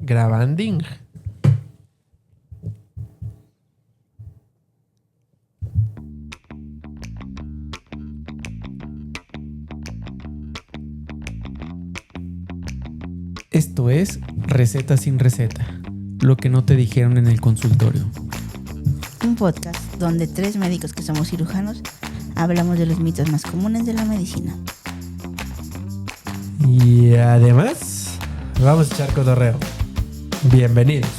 Grabanding. Esto es Receta sin Receta, lo que no te dijeron en el consultorio. Un podcast donde tres médicos que somos cirujanos hablamos de los mitos más comunes de la medicina. Y además, vamos a echar cotorreo. Bienvenidos.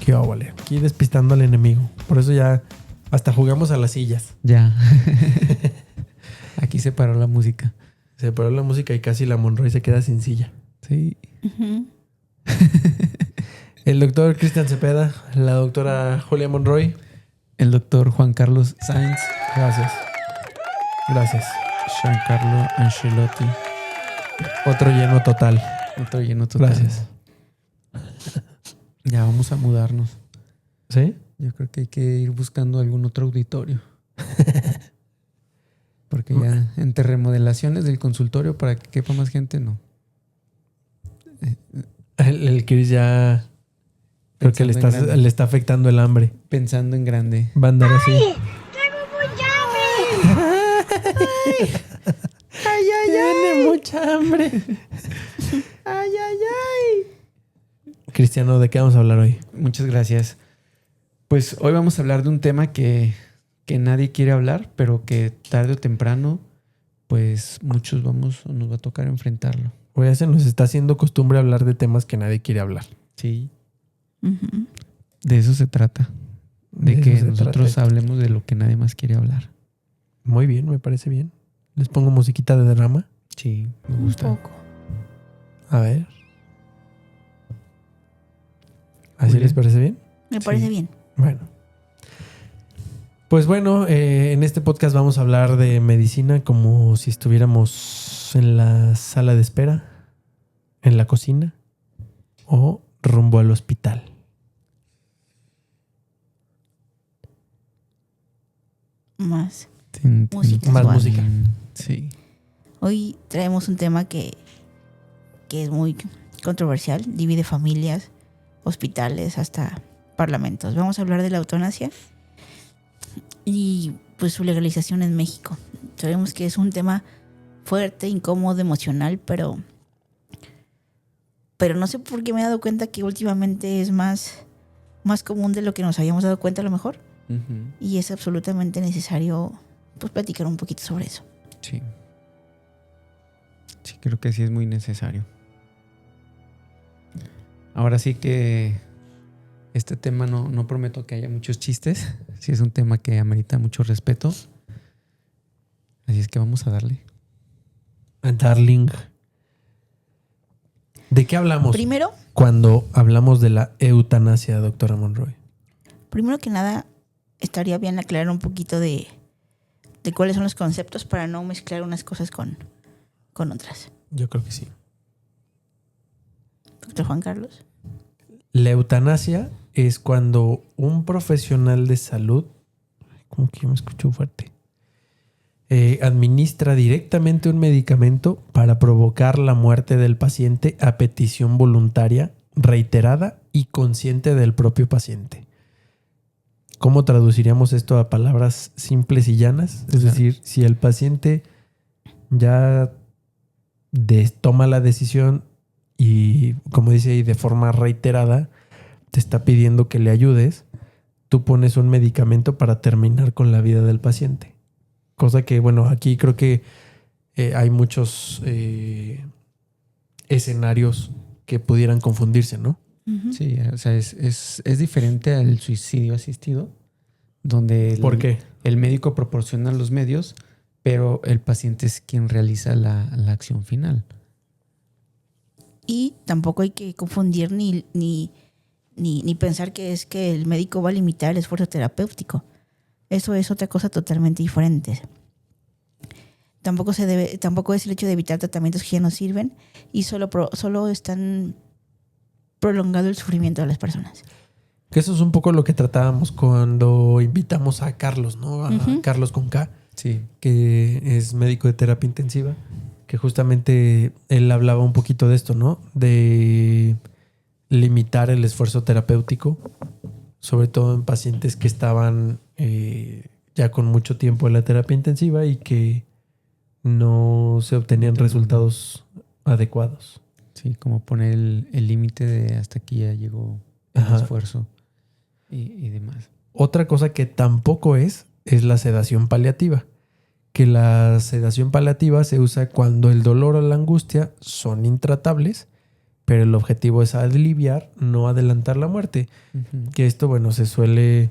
Qué óvole. Aquí despistando al enemigo. Por eso ya hasta jugamos a las sillas. Ya. Aquí se paró la música. Se paró la música y casi la Monroy se queda sin silla. Sí. Uh-huh. El doctor Cristian Cepeda, la doctora Julia Monroy. El doctor Juan Carlos Sainz. Gracias. Gracias. Giancarlo Ancelotti. Otro lleno total. Otro lleno total. Gracias. Ya vamos a mudarnos. ¿Sí? Yo creo que hay que ir buscando algún otro auditorio. Porque ya entre remodelaciones del consultorio para que quepa más gente, no. El Chris ya... Creo que le está afectando el hambre. Pensando en grande. Va a andar así. ¡Ay! ¡Tengo mucha hambre! ¡Ay, tiene mucha hambre! ¡Ay, ay, ay! Cristiano, ¿de qué vamos a hablar hoy? Muchas gracias. Pues hoy vamos a hablar de un tema que nadie quiere hablar, pero que tarde o temprano, pues muchos nos va a tocar enfrentarlo. Hoy ya se nos está haciendo costumbre hablar de temas que nadie quiere hablar. Sí. Uh-huh. De eso se trata. De eso que se nosotros trata. hablemos de lo que nadie más quiere hablar. Muy bien, me parece bien. Les pongo musiquita de drama. Sí, me Un gusta. poco. A ver. ¿Así Julia. les parece bien? Me parece Sí. bien. Bueno. Pues bueno, en este podcast vamos a hablar de medicina como si estuviéramos en la sala de espera, en la cocina o rumbo al hospital. Más. Tin, tin, Música Más suave. música. Sí. Hoy traemos un tema que es muy controversial. Divide familias, hospitales, hasta parlamentos. Vamos a hablar de la eutanasia y pues su legalización en México. Sabemos que es un tema fuerte, incómodo, emocional, pero no sé por qué me he dado cuenta que últimamente es más común de lo que nos habíamos dado cuenta a lo mejor. Ujú. Y es absolutamente necesario pues platicar un poquito sobre eso. Sí. Sí, creo que sí es muy necesario. Ahora sí que este tema no prometo que haya muchos chistes. Sí es un tema que amerita mucho respeto. Así es que vamos a darle. Darling. ¿De qué hablamos Primero cuando hablamos de la eutanasia, doctora Monroy? que nada, estaría bien aclarar un poquito de cuáles son los conceptos para no mezclar unas cosas con otras. Yo creo que sí. Doctor Juan Carlos. La eutanasia es cuando un profesional de salud, como que yo me escucho fuerte, administra directamente un medicamento para provocar la muerte del paciente a petición voluntaria, reiterada y consciente del propio paciente. ¿Cómo traduciríamos esto a palabras simples y llanas? Es decir, si el paciente ya toma la decisión y, como dice ahí, de forma reiterada, te está pidiendo que le ayudes, tú pones un medicamento para terminar con la vida del paciente. Cosa que, bueno, aquí creo que hay muchos escenarios que pudieran confundirse, ¿no? Uh-huh. Sí, o sea, es diferente al suicidio asistido, donde ¿Por qué? el médico proporciona los medios, pero el paciente es quien realiza la acción final. Y tampoco hay que confundir ni pensar que es que el médico va a limitar el esfuerzo terapéutico. Eso es otra cosa totalmente diferente. Tampoco es el hecho de evitar tratamientos que ya no sirven y solo están prolongando el sufrimiento de las personas. Que eso es un poco lo que tratábamos cuando invitamos a Carlos, ¿no? A Ujú. Carlos con K, Sí. que es médico de terapia intensiva, que justamente él hablaba un poquito de esto, ¿no? De limitar el esfuerzo terapéutico, sobre todo en pacientes que estaban ya con mucho tiempo en la terapia intensiva y que no se obtenían resultados adecuados. Sí, como poner el límite de hasta aquí ya llegó el Ajá. esfuerzo y demás. Otra cosa que tampoco es la sedación paliativa. Que la sedación paliativa se usa cuando el dolor o la angustia son intratables, pero el objetivo es aliviar, no adelantar la muerte. Ujú. Que esto, bueno, se suele,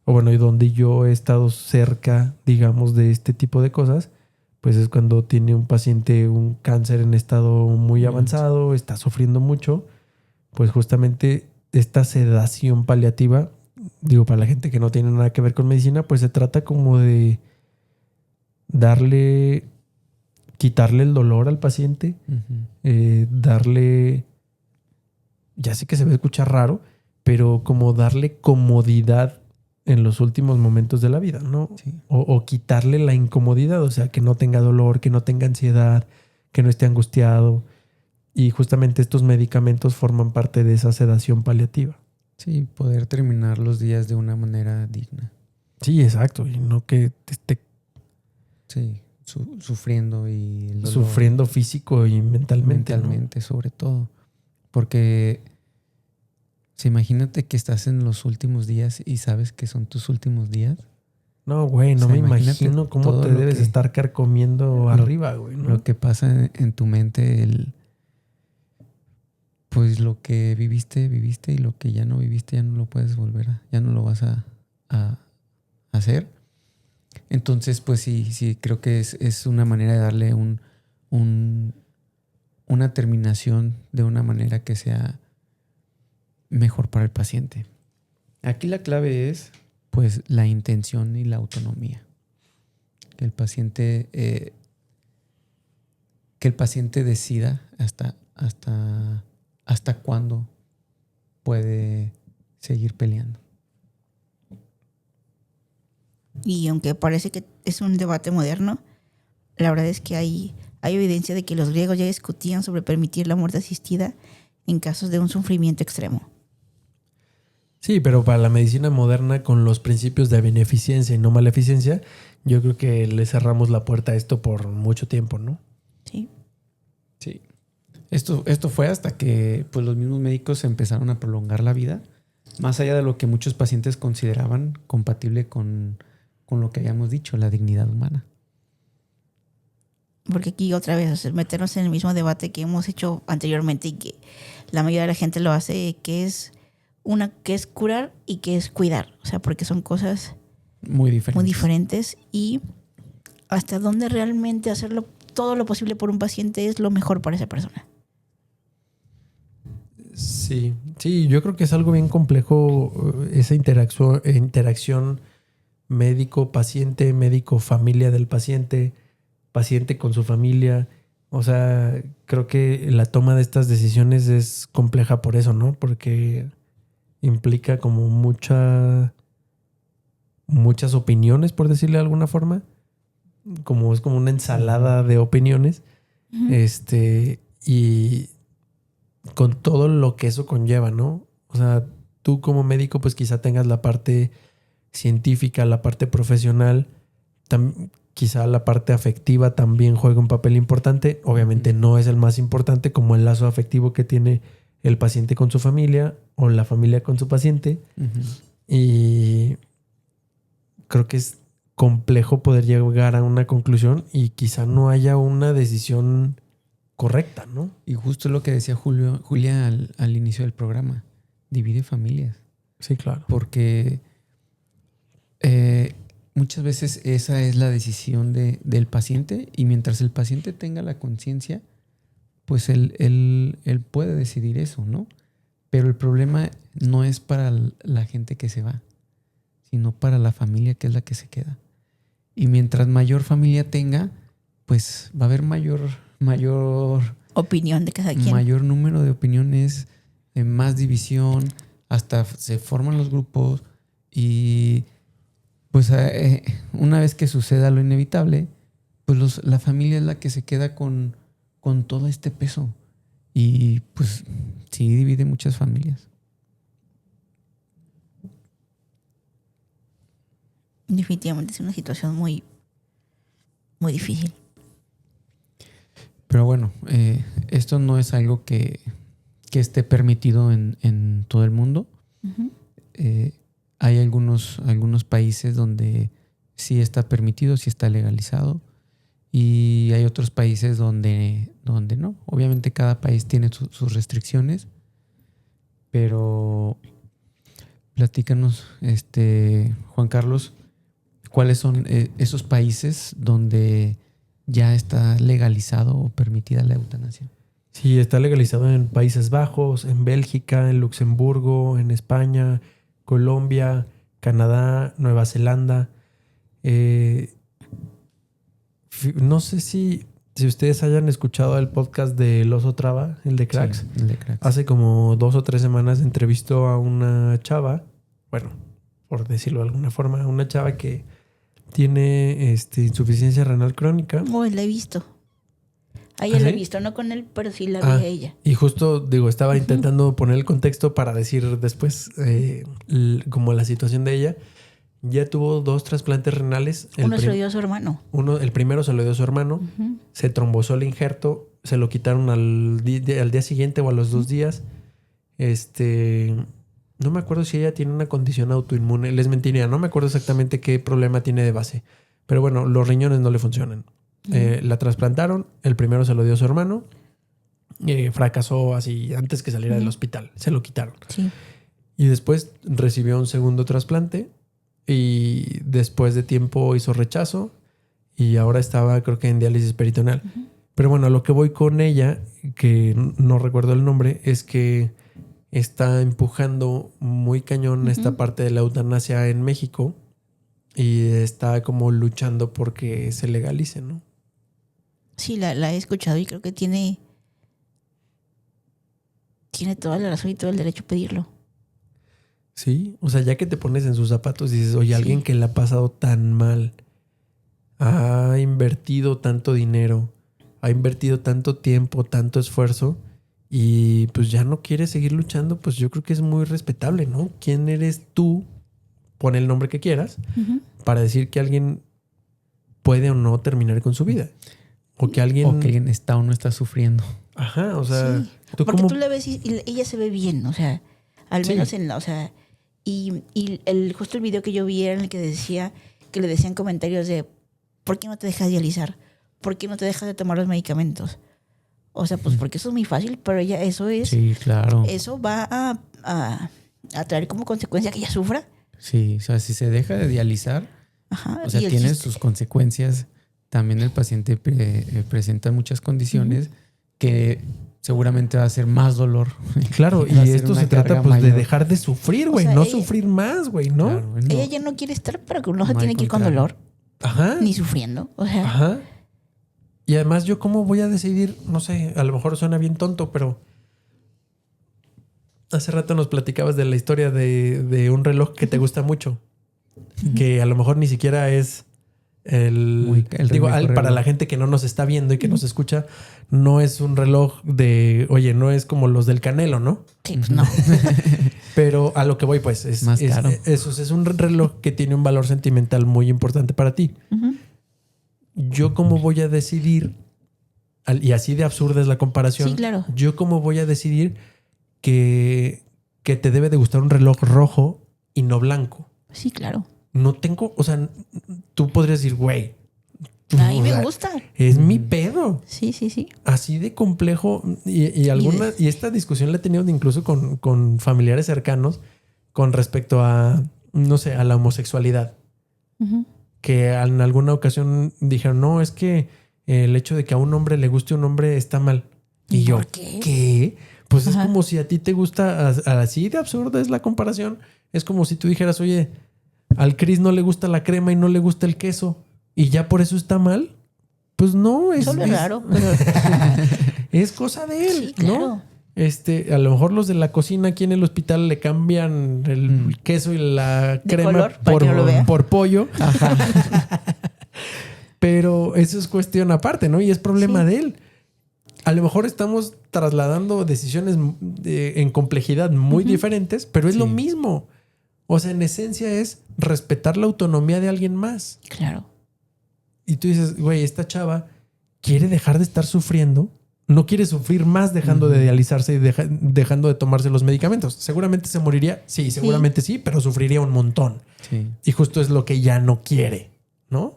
o bueno, y donde yo he estado cerca, digamos, de este tipo de cosas, pues es cuando tiene un paciente un cáncer en estado muy avanzado, está sufriendo mucho, pues justamente esta sedación paliativa, digo, para la gente que no tiene nada que ver con medicina, pues se trata como de quitarle el dolor al paciente, darle, ya sé que se va a escuchar raro, pero como darle comodidad en los últimos momentos de la vida, ¿no? Sí. O quitarle la incomodidad, o sea, que no tenga dolor, que no tenga ansiedad, que no esté angustiado. Y justamente estos medicamentos forman parte de esa sedación paliativa. Sí, poder terminar los días de una manera digna. Sí, exacto. Y no que te esté Sí, sufriendo y el dolor, sufriendo físico y mentalmente. mentalmente sobre todo. Porque sí, imagínate que estás en los últimos días y sabes que son tus últimos días. No, güey, no O sea, me imagínate imagino cómo todo te lo debes que- estar carcomiendo arriba, güey, ¿no? Lo que pasa en tu mente, pues lo que viviste y lo que ya no viviste ya no lo puedes ya no lo vas a hacer. Entonces, pues sí, creo que es una manera de darle una terminación de una manera que sea mejor para el paciente. Aquí la clave es, pues, la intención y la autonomía. Que el paciente, decida hasta cuándo puede seguir peleando. Y aunque parece que es un debate moderno, la verdad es que hay evidencia de que los griegos ya discutían sobre permitir la muerte asistida en casos de un sufrimiento extremo. Sí, pero para la medicina moderna, con los principios de beneficencia y no maleficencia, yo creo que le cerramos la puerta a esto por mucho tiempo, ¿no? Sí. Sí. Esto fue hasta que pues, los mismos médicos empezaron a prolongar la vida, más allá de lo que muchos pacientes consideraban compatible con lo que habíamos dicho, la dignidad humana. Porque aquí otra vez, o sea, meternos en el mismo debate que hemos hecho anteriormente y que la mayoría de la gente lo hace, que es curar y que es cuidar. O sea, porque son cosas Muy diferente. muy diferentes y hasta dónde realmente hacerlo todo lo posible por un paciente es lo mejor para esa persona. Sí, yo creo que es algo bien complejo esa interacción médico-paciente, médico-familia del paciente, paciente con su familia. O sea, creo que la toma de estas decisiones es compleja por eso, ¿no? Porque implica como muchas opiniones, por decirle de alguna forma. Es como una ensalada de opiniones. Y con todo lo que eso conlleva, ¿no? O sea, tú como médico, pues quizá tengas la parte científica, la parte profesional, quizá la parte afectiva también juega un papel importante. Obviamente no es el más importante, como el lazo afectivo que tiene el paciente con su familia o la familia con su paciente. Y creo que es complejo poder llegar a una conclusión y quizá no haya una decisión correcta, ¿no? Y justo lo que decía Julia al inicio del programa, divide familias. Sí, claro. Porque muchas veces esa es la decisión del paciente y mientras el paciente tenga la conciencia, pues él puede decidir eso, ¿no? Pero el problema no es para la gente que se va, sino para la familia que es la que se queda. Y mientras mayor familia tenga, pues va a haber mayor Opinión de cada quien. mayor número de opiniones, más división, hasta se forman los grupos y pues una vez que suceda lo inevitable, pues la familia es la que se queda con con todo este peso. Y pues sí divide muchas familias. Definitivamente es una situación muy, muy difícil. Pero bueno, esto no es algo que esté permitido en todo el mundo. Ujú. Hay algunos países donde sí está permitido, sí está legalizado. Y hay otros países donde no. Obviamente cada país tiene sus restricciones. Pero platícanos, Juan Carlos, ¿cuáles son esos países donde ya está legalizado o permitida la eutanasia? Sí, está legalizado en Países Bajos, en Bélgica, en Luxemburgo, en España, Colombia, Canadá, Nueva Zelanda. No sé si ustedes hayan escuchado el podcast de El Oso Traba, el de Cracks. Sí, el de Cracks. Hace como 2 o 3 semanas entrevistó a una chava, bueno, por decirlo de alguna forma, una chava que tiene insuficiencia renal crónica. Oh, la he visto. A ella ¿Ah, la sí? he visto, no con él, pero sí la vi Ah, a ella. Y justo, digo, estaba intentando poner el contexto para decir después como la situación de ella. Ya tuvo 2 trasplantes renales. Uno se lo dio a su hermano. El primero se lo dio a su hermano. Ujú. Se trombozó el injerto. Se lo quitaron al día siguiente o a los 2 días. No me acuerdo si ella tiene una condición autoinmune. Les mentiría. No me acuerdo exactamente qué problema tiene de base. Pero bueno, los riñones no le funcionan. La trasplantaron. El primero se lo dio a su hermano. Fracasó así antes que saliera del hospital. Se lo quitaron. Sí. Y después recibió un segundo trasplante. Y después de tiempo hizo rechazo. Y ahora estaba, creo que en diálisis peritoneal. Ujú. Pero bueno, a lo que voy con ella, que no recuerdo el nombre, es que está empujando muy cañón esta parte de la eutanasia en México. Y está como luchando porque se legalice, ¿no? Sí, la he escuchado y creo que tiene toda la razón y todo el derecho a pedirlo. Sí, o sea, ya que te pones en sus zapatos y dices, oye, Sí. alguien que le ha pasado tan mal, ha invertido tanto dinero, ha invertido tanto tiempo, tanto esfuerzo y pues ya no quiere seguir luchando, pues yo creo que es muy respetable, ¿no? ¿Quién eres tú? Pon el nombre que quieras Ujú. para decir que alguien puede o no terminar con su vida. O que alguien... O que alguien está o no está sufriendo. Ajá, o sea... Sí, ¿tú porque cómo- tú la ves y ella se ve bien, o sea, al Sí. menos en la, o sea, y justo el video que yo vi era en el que decía, que le decían comentarios de ¿por qué no te dejas dializar? ¿Por qué no te dejas de tomar los medicamentos? O sea, pues porque eso es muy fácil, pero ella eso es, Sí, claro. eso va a traer como consecuencia que ella sufra. Sí, o sea, si se deja de dializar, Ajá. o sea, y el tiene chiste- sus consecuencias. También el paciente presenta muchas condiciones que seguramente va a ser más dolor. Claro, y Va a ser esto una se trata carga pues de mayor. dejar de sufrir, O güey, sea, no ella- sufrir más, güey, ¿no? Claro, no. ella ya no quiere estar, pero que no se No, tiene al que ir con contrario. dolor, Ajá. ni sufriendo. O sea, Ajá. Y además, yo cómo voy a decidir, no sé, a lo mejor suena bien tonto, pero hace rato nos platicabas de la historia de un reloj que te gusta mucho, que a lo mejor ni siquiera es El digo, mejor para reloj. la gente que no nos está viendo y que nos escucha, no es un reloj de, oye, no es como los del Canelo, ¿no? sí, pues no. Pero a lo que voy, pues, Más caro. es un reloj que tiene un valor sentimental muy importante para ti. Ujú. Yo cómo voy a decidir, y así de absurda es la comparación, Sí, claro. yo cómo voy a decidir que te debe de gustar un reloj rojo y no blanco. Sí, claro. No tengo, o sea, tú podrías decir, güey, A mí o me sea, gusta. es mi pedo. Sí, sí, sí. Así de complejo. Y esta discusión la he tenido incluso con familiares cercanos con respecto a, no sé, a la homosexualidad. Ujú. Que en alguna ocasión dijeron, no, es que el hecho de que a un hombre le guste un hombre está mal. Y yo, ¿Por qué? ¿qué? Pues es Ajá. como si a ti te gusta, así de absurda es la comparación. Es como si tú dijeras, oye, al Chris no le gusta la crema y no le gusta el queso y ya por eso está mal. Pues no, Solo es raro, pero es cosa de él, sí, claro. ¿no? A lo mejor los de la cocina aquí en el hospital le cambian el queso y la De crema color, para que no lo vea. por pollo. Pero eso es cuestión aparte, ¿no? Y es problema Sí. de él. a lo mejor estamos trasladando decisiones en complejidad muy diferentes, pero es lo mismo. O sea, en esencia es respetar la autonomía de alguien más. Claro. Y tú dices, güey, esta chava quiere dejar de estar sufriendo, no quiere sufrir más dejando de dializarse y dejando de tomarse los medicamentos. Seguramente se moriría, sí, seguramente sí, pero sufriría un montón. Sí. Y justo es lo que ya no quiere, ¿no?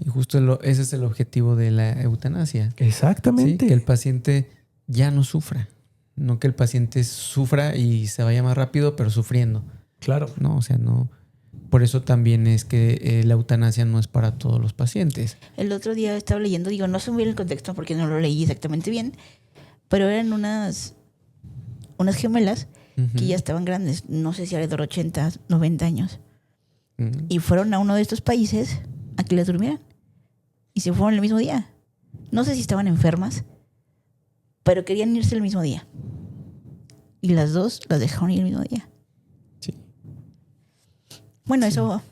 Y justo ese es el objetivo de la eutanasia. Exactamente. Sí, que el paciente ya no sufra. No que el paciente sufra y se vaya más rápido, pero sufriendo. Claro. No, o sea, no. Por eso también es que la eutanasia no es para todos los pacientes. El otro día estaba leyendo, digo, no sé muy bien el contexto porque no lo leí exactamente bien, pero eran unas gemelas que ya estaban grandes, no sé si alrededor de 80, 90 años. Y fueron a uno de estos países a que les durmieran. Y se fueron el mismo día. No sé si estaban enfermas, pero querían irse el mismo día. Y las dos las dejaron ir el mismo día. Sí. Bueno, eso...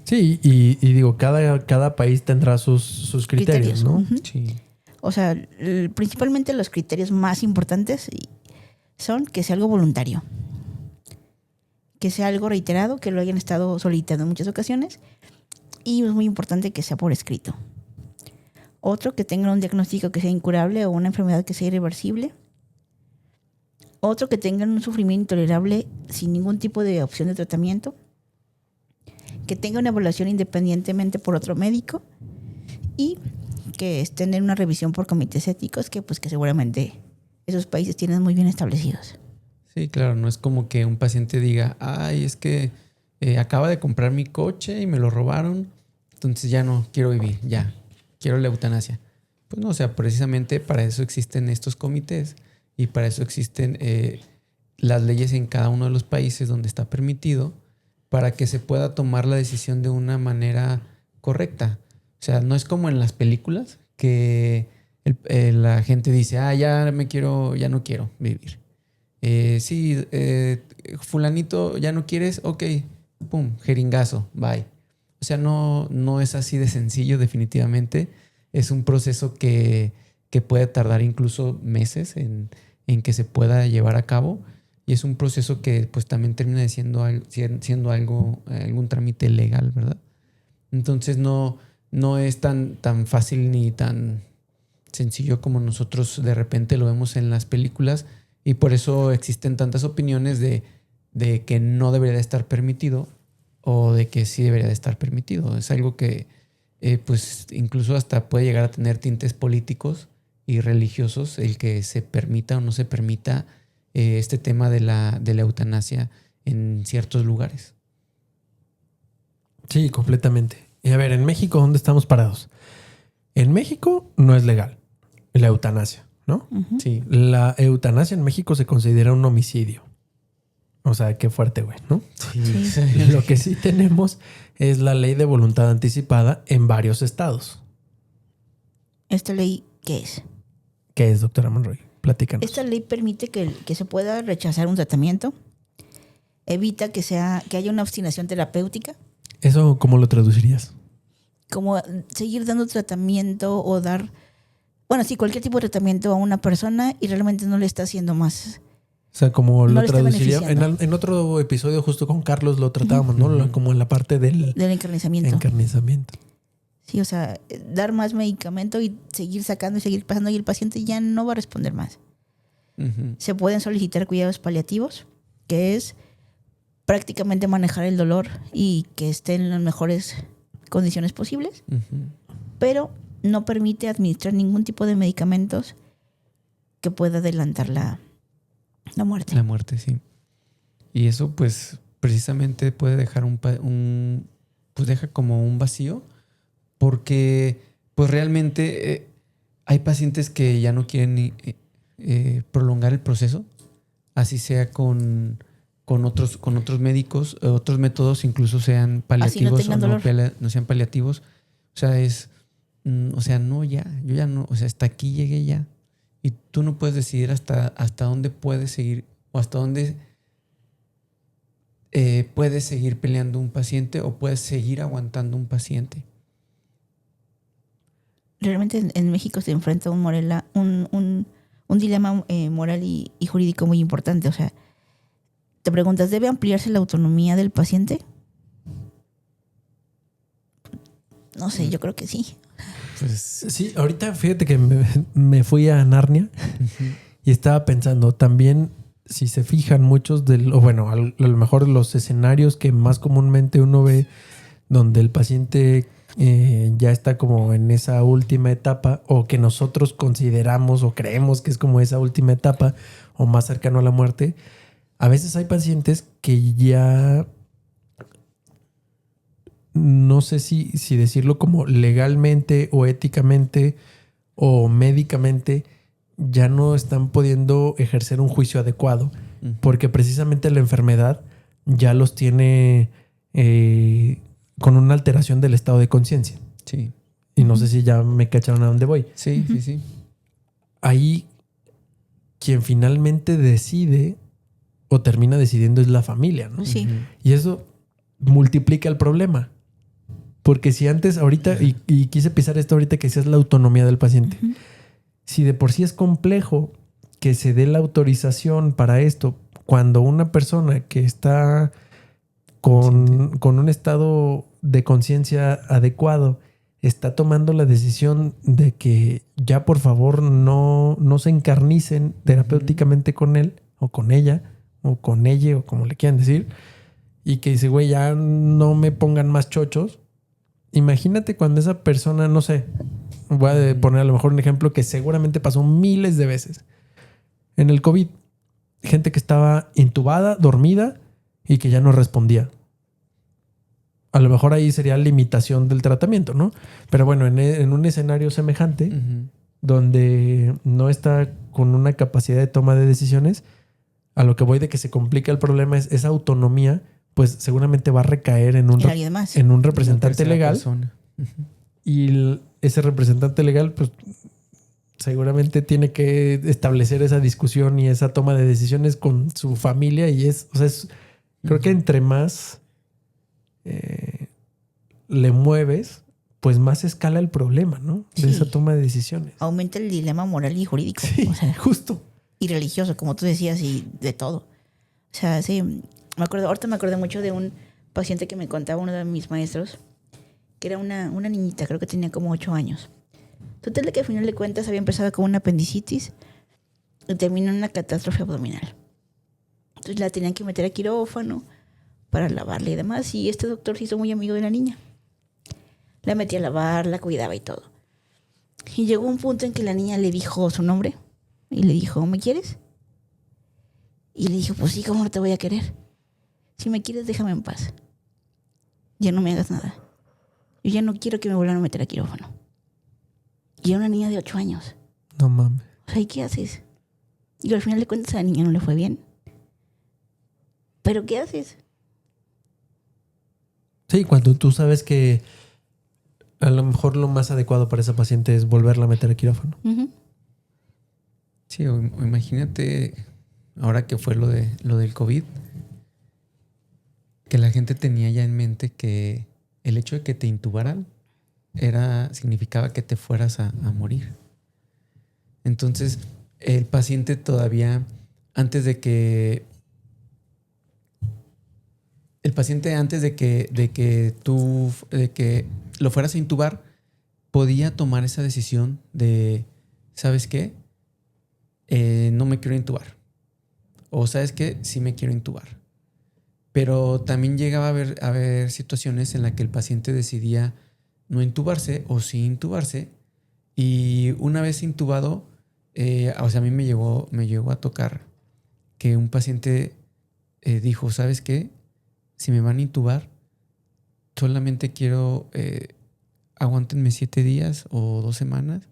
Sí, y digo, cada país tendrá sus criterios, ¿no? Sí. O sea, principalmente los criterios más importantes son que sea algo voluntario, que sea algo reiterado, que lo hayan estado solicitando en muchas ocasiones, y es muy importante que sea por escrito. Otro, que tengan un diagnóstico que sea incurable o una enfermedad que sea irreversible. Otro, que tengan un sufrimiento intolerable sin ningún tipo de opción de tratamiento. Que tenga una evaluación independientemente por otro médico. Y que estén en una revisión por comités éticos que seguramente esos países tienen muy bien establecidos. Sí, claro, no es como que un paciente diga, ay, es que acaba de comprar mi coche y me lo robaron, entonces ya no quiero vivir, ya, quiero la eutanasia. Pues no, o sea, precisamente para eso existen estos comités y para eso existen las leyes en cada uno de los países donde está permitido para que se pueda tomar la decisión de una manera correcta. O sea, no es como en las películas que la gente dice, ya no quiero vivir. Fulanito, ¿ya no quieres? Ok, pum, jeringazo, bye. O sea, no es así de sencillo, definitivamente. Es un proceso que puede tardar incluso meses en que se pueda llevar a cabo. Y es un proceso que pues también termina siendo algún trámite legal, ¿verdad? Entonces no es tan fácil ni tan sencillo como nosotros de repente lo vemos en las películas. Y por eso existen tantas opiniones de que no debería de estar permitido o de que sí debería de estar permitido. Es algo que pues incluso hasta puede llegar a tener tintes políticos y religiosos el que se permita o no se permita este tema de la eutanasia en ciertos lugares. Sí, completamente. Y a ver, en México, ¿dónde estamos parados? En México no es legal la eutanasia, ¿no? Uh-huh. Sí. La eutanasia en México se considera un homicidio. O sea, qué fuerte, güey, ¿no? Sí. Lo que sí tenemos es la ley de voluntad anticipada en varios estados. ¿Esta ley qué es? ¿Qué es, doctora Monroy? Platícanos. Esta ley permite que se pueda rechazar un tratamiento, evita que haya una obstinación terapéutica. ¿Eso cómo lo traducirías? Como seguir dando tratamiento o cualquier tipo de tratamiento a una persona y realmente no le está haciendo más. O sea, como No lo le está traduciría. beneficiando. En otro episodio justo con Carlos lo tratábamos, ¿no? Ujú. Como en la parte del Encarnizamiento. encarnizamiento. Sí, o sea, dar más medicamento y seguir sacando y seguir pasando y el paciente ya no va a responder más. Uh-huh. Se pueden solicitar cuidados paliativos, que es prácticamente manejar el dolor y que esté en las mejores condiciones posibles, Uh-huh. pero no permite administrar ningún tipo de medicamentos que pueda adelantar la muerte. La muerte, sí. Y eso, pues, precisamente puede dejar pues deja como un vacío, porque, pues, realmente hay pacientes que ya no quieren prolongar el proceso, así sea con otros médicos, otros métodos, incluso sean paliativos tengan o dolor. no sean paliativos. O sea, yo ya no, o sea, hasta aquí llegué ya. Y tú no puedes decidir hasta dónde puedes seguir o hasta dónde puedes seguir peleando un paciente o puedes seguir aguantando un paciente. realmente en México se enfrenta un dilema moral y jurídico muy importante. O sea, te preguntas, ¿debe ampliarse la autonomía del paciente? No sé, yo creo que sí. Pues Sí, ahorita fíjate que me fui a Narnia y estaba pensando también, si se fijan muchos o bueno, a lo mejor los escenarios que más comúnmente uno ve donde el paciente ya está como en esa última etapa o que nosotros consideramos o creemos que es como esa última etapa o más cercano a la muerte, a veces hay pacientes que ya no sé si decirlo como legalmente o éticamente o médicamente ya no están pudiendo ejercer un juicio adecuado porque precisamente la enfermedad ya los tiene con una alteración del estado de conciencia. sí. Y no sé si ya me cacharon a dónde voy. Sí, sí, sí. Ahí quien finalmente decide o termina decidiendo es la familia, ¿no? Sí. Y eso multiplica el problema. Porque si antes, ahorita, y quise pisar esto ahorita que decías la autonomía del paciente. Ujú. Si de por sí es complejo que se dé la autorización para esto, cuando una persona que está con un estado de conciencia adecuado está tomando la decisión de que ya por favor no se encarnicen terapéuticamente con él o con ella o con ella o como le quieran decir, y que dice, güey, ya no me pongan más chochos. Imagínate cuando esa persona, no sé, voy a poner a lo mejor un ejemplo que seguramente pasó miles de veces. En el COVID, gente que estaba intubada, dormida y que ya no respondía. A lo mejor ahí sería limitación del tratamiento, ¿no? Pero bueno, en un escenario semejante, donde no está con una capacidad de toma de decisiones, a lo que voy de que se complica el problema es esa autonomía, pues seguramente va a recaer en un, En alguien más. en un La representante tercera legal. persona. Y ese representante legal, pues seguramente tiene que establecer esa discusión y esa toma de decisiones con su familia. Y creo que entre más le mueves, pues más escala el problema, ¿no? De Sí. esa toma de decisiones. Aumenta el dilema moral y jurídico. Sí, O sea, justo. y religioso, como tú decías, y de todo. O sea, sí, ahorita me acordé mucho de un paciente que me contaba uno de mis maestros, que era una niñita, creo que tenía como 8 años. Total de que al final de cuentas había empezado con una apendicitis y terminó en una catástrofe abdominal. Entonces la tenían que meter a quirófano para lavarla y demás, y este doctor se hizo muy amigo de la niña. La metía a lavar, la cuidaba y todo. Y llegó un punto en que la niña le dijo su nombre y le dijo, ¿me quieres? Y le dijo, pues sí, ¿cómo no te voy a querer? Si me quieres, déjame en paz. Ya no me hagas nada. Yo ya no quiero que me vuelvan a meter a quirófano. Y era una niña de 8 años. No mames. O sea, ¿y qué haces? Y al final de cuentas a la niña no le fue bien. ¿Pero qué haces? Sí, cuando tú sabes que a lo mejor lo más adecuado para esa paciente es volverla a meter a quirófano. Uh-huh. Sí, o imagínate ahora que fue lo del COVID, que la gente tenía ya en mente que el hecho de que te intubaran significaba que te fueras a morir. Entonces, el paciente todavía, antes de que lo fueras a intubar, podía tomar esa decisión de, ¿sabes qué? No me quiero intubar. O ¿sabes qué? Sí me quiero intubar. Pero también llegaba a haber situaciones en las que el paciente decidía no intubarse o sí intubarse. Y una vez intubado, o sea, a mí me llegó a tocar que un paciente dijo, ¿sabes qué? Si me van a intubar, solamente quiero, aguántenme 7 días o 2 semanas.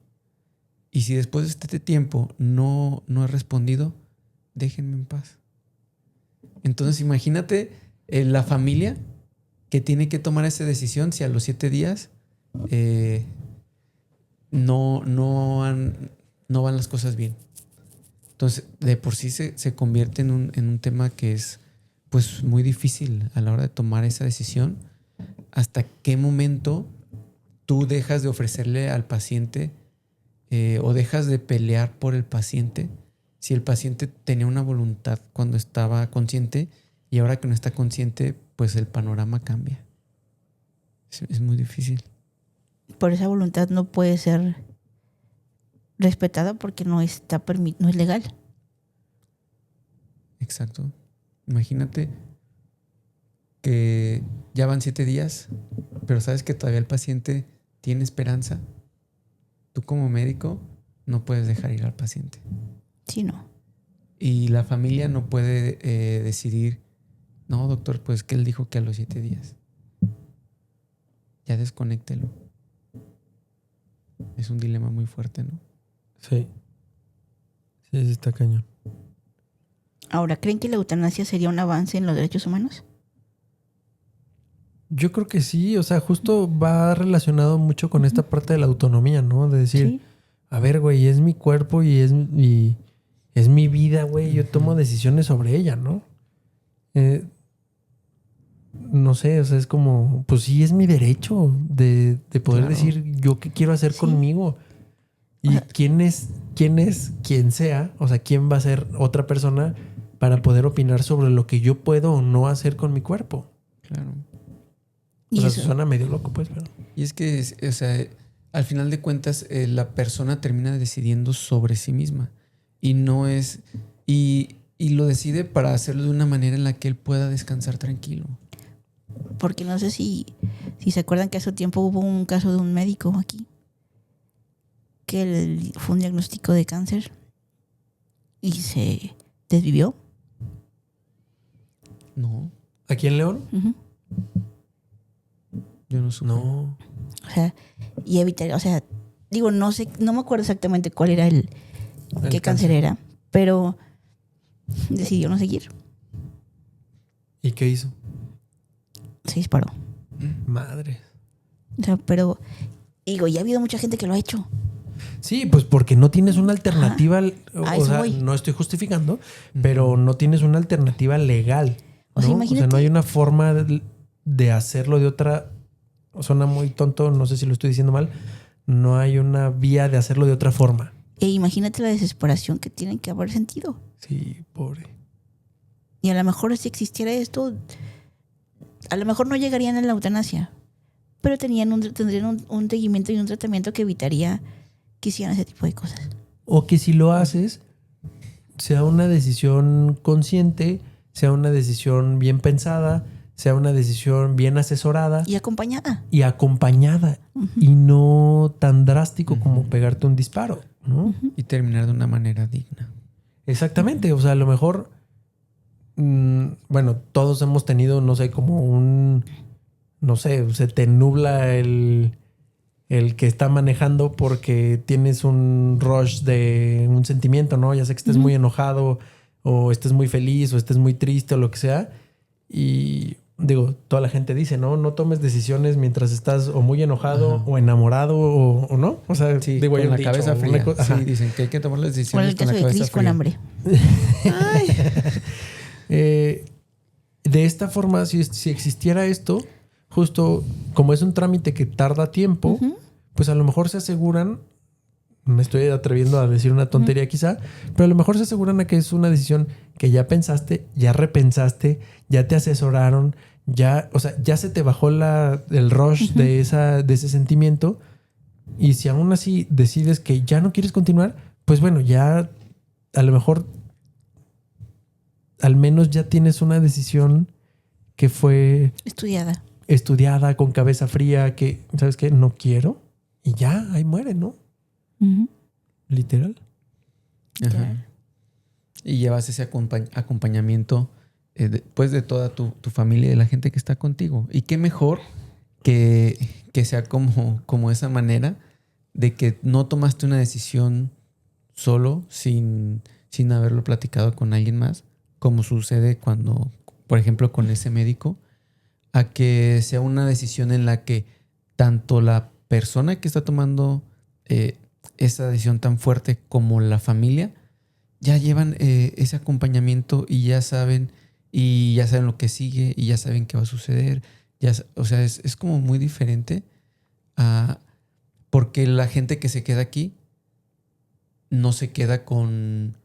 Y si después de este tiempo no he respondido, déjenme en paz. Entonces imagínate la familia que tiene que tomar esa decisión si a los 7 días no van las cosas bien. Entonces de por sí se convierte en un tema que es pues muy difícil a la hora de tomar esa decisión. ¿Hasta qué momento tú dejas de ofrecerle al paciente o dejas de pelear por el paciente si el paciente tenía una voluntad cuando estaba consciente y ahora que no está consciente, pues el panorama cambia. Es muy difícil. Por esa voluntad no puede ser respetada porque no es legal. Exacto. Imagínate que ya van 7 días, pero sabes que todavía el paciente tiene esperanza. Tú como médico no puedes dejar ir al paciente. Sí, no. Y la familia no puede decidir, no, doctor, pues que él dijo que a los 7 días. Ya desconéctelo. Es un dilema muy fuerte, ¿no? Sí. Sí, está cañón. Ahora, ¿creen que la eutanasia sería un avance en los derechos humanos? Yo creo que sí, o sea, justo va relacionado mucho con esta parte de la autonomía, ¿no? De decir, Sí. a ver, güey, es mi cuerpo y es mi vida, güey, yo tomo decisiones sobre ella, ¿no? No sé, o sea, es como, pues sí, es mi derecho de poder Claro. decir yo qué quiero hacer Sí. conmigo. Y O sea, quien sea, o sea, quién va a ser otra persona para poder opinar sobre lo que yo puedo o no hacer con mi cuerpo. Claro. O y sea, eso, suena medio loco, pues, pero... Y es que, o sea, al final de cuentas, la persona termina decidiendo sobre sí misma. Y no es... Y lo decide para hacerlo de una manera en la que él pueda descansar tranquilo. porque no sé si se acuerdan que hace tiempo hubo un caso de un médico aquí que fue un diagnóstico de cáncer y se desvivió. No, ¿Aquí en León? Ujú. yo no supe. No. O sea, y evitar, o sea, digo, no sé, no me acuerdo exactamente cuál era qué cáncer era, pero decidió no seguir. ¿Y qué hizo? Se disparó. Madre. O sea, pero digo, ya ha habido mucha gente que lo ha hecho. Sí, pues porque no tienes una alternativa, A o eso sea, voy. no estoy justificando, pero no tienes una alternativa legal. O sea, ¿no? imagínate- no hay una forma de hacerlo de otra. Suena muy tonto, no sé si lo estoy diciendo mal. No hay una vía de hacerlo de otra forma. E imagínate la desesperación que tienen que haber sentido. Sí, pobre. Y a lo mejor si existiera esto, a lo mejor no llegarían a la eutanasia, pero tendrían un seguimiento y un tratamiento que evitaría que hicieran ese tipo de cosas. O que si lo haces, sea una decisión consciente, sea una decisión bien pensada, sea una decisión bien asesorada Y acompañada. y acompañada y no tan drástico como pegarte un disparo, ¿no? Y terminar de una manera digna. Exactamente, o sea, a lo mejor, bueno, todos hemos tenido, no sé, como no sé, se te nubla el que está manejando porque tienes un rush de un sentimiento, ¿no? Ya sea que estés muy enojado o estés muy feliz o estés muy triste o lo que sea. Y digo, toda la gente dice, ¿no? No tomes decisiones mientras estás o muy enojado o enamorado o no. O sea, Sí, digo, hay con un la dicho, cabeza fría. ajá. Sí, dicen que hay que tomar las O en decisiones el con caso la de cabeza Chris con fría. hambre. De esta forma, si existiera esto, justo como es un trámite que tarda tiempo, pues a lo mejor se aseguran, me estoy atreviendo a decir una tontería quizá, pero a lo mejor se aseguran a que es una decisión que ya pensaste, ya repensaste, ya te asesoraron, ya, o sea, ya se te bajó el rush de ese sentimiento. Y si aún así decides que ya no quieres continuar, pues bueno, ya a lo mejor al menos ya tienes una decisión que fue Estudiada. estudiada, con cabeza fría, que, ¿sabes qué? No quiero. Y ya, ahí muere, ¿no? Literal. Ajá. Y llevas ese acompañamiento pues de toda tu familia y de la gente que está contigo. Y qué mejor que sea como esa manera de que no tomaste una decisión solo sin haberlo platicado con alguien más, como sucede cuando, por ejemplo, con ese médico, a que sea una decisión en la que tanto la persona que está tomando esa decisión tan fuerte como la familia ya llevan ese acompañamiento y ya saben lo que sigue y ya saben qué va a suceder. O sea, es como muy diferente Porque la gente que se queda aquí no se queda con...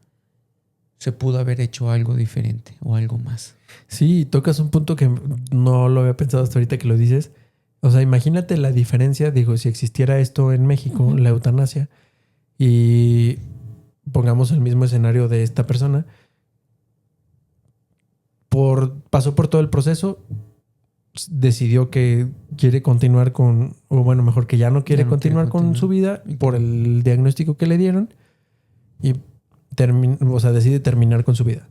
Se pudo haber hecho algo diferente o algo más. Sí, tocas un punto que no lo había pensado hasta ahorita que lo dices. O sea, imagínate la diferencia, digo, si existiera esto en México, la eutanasia, y pongamos el mismo escenario de esta persona, pasó por todo el proceso, decidió que quiere continuar con, o bueno, mejor que ya no quiere continuar con su vida por el diagnóstico que le dieron y decide terminar con su vida.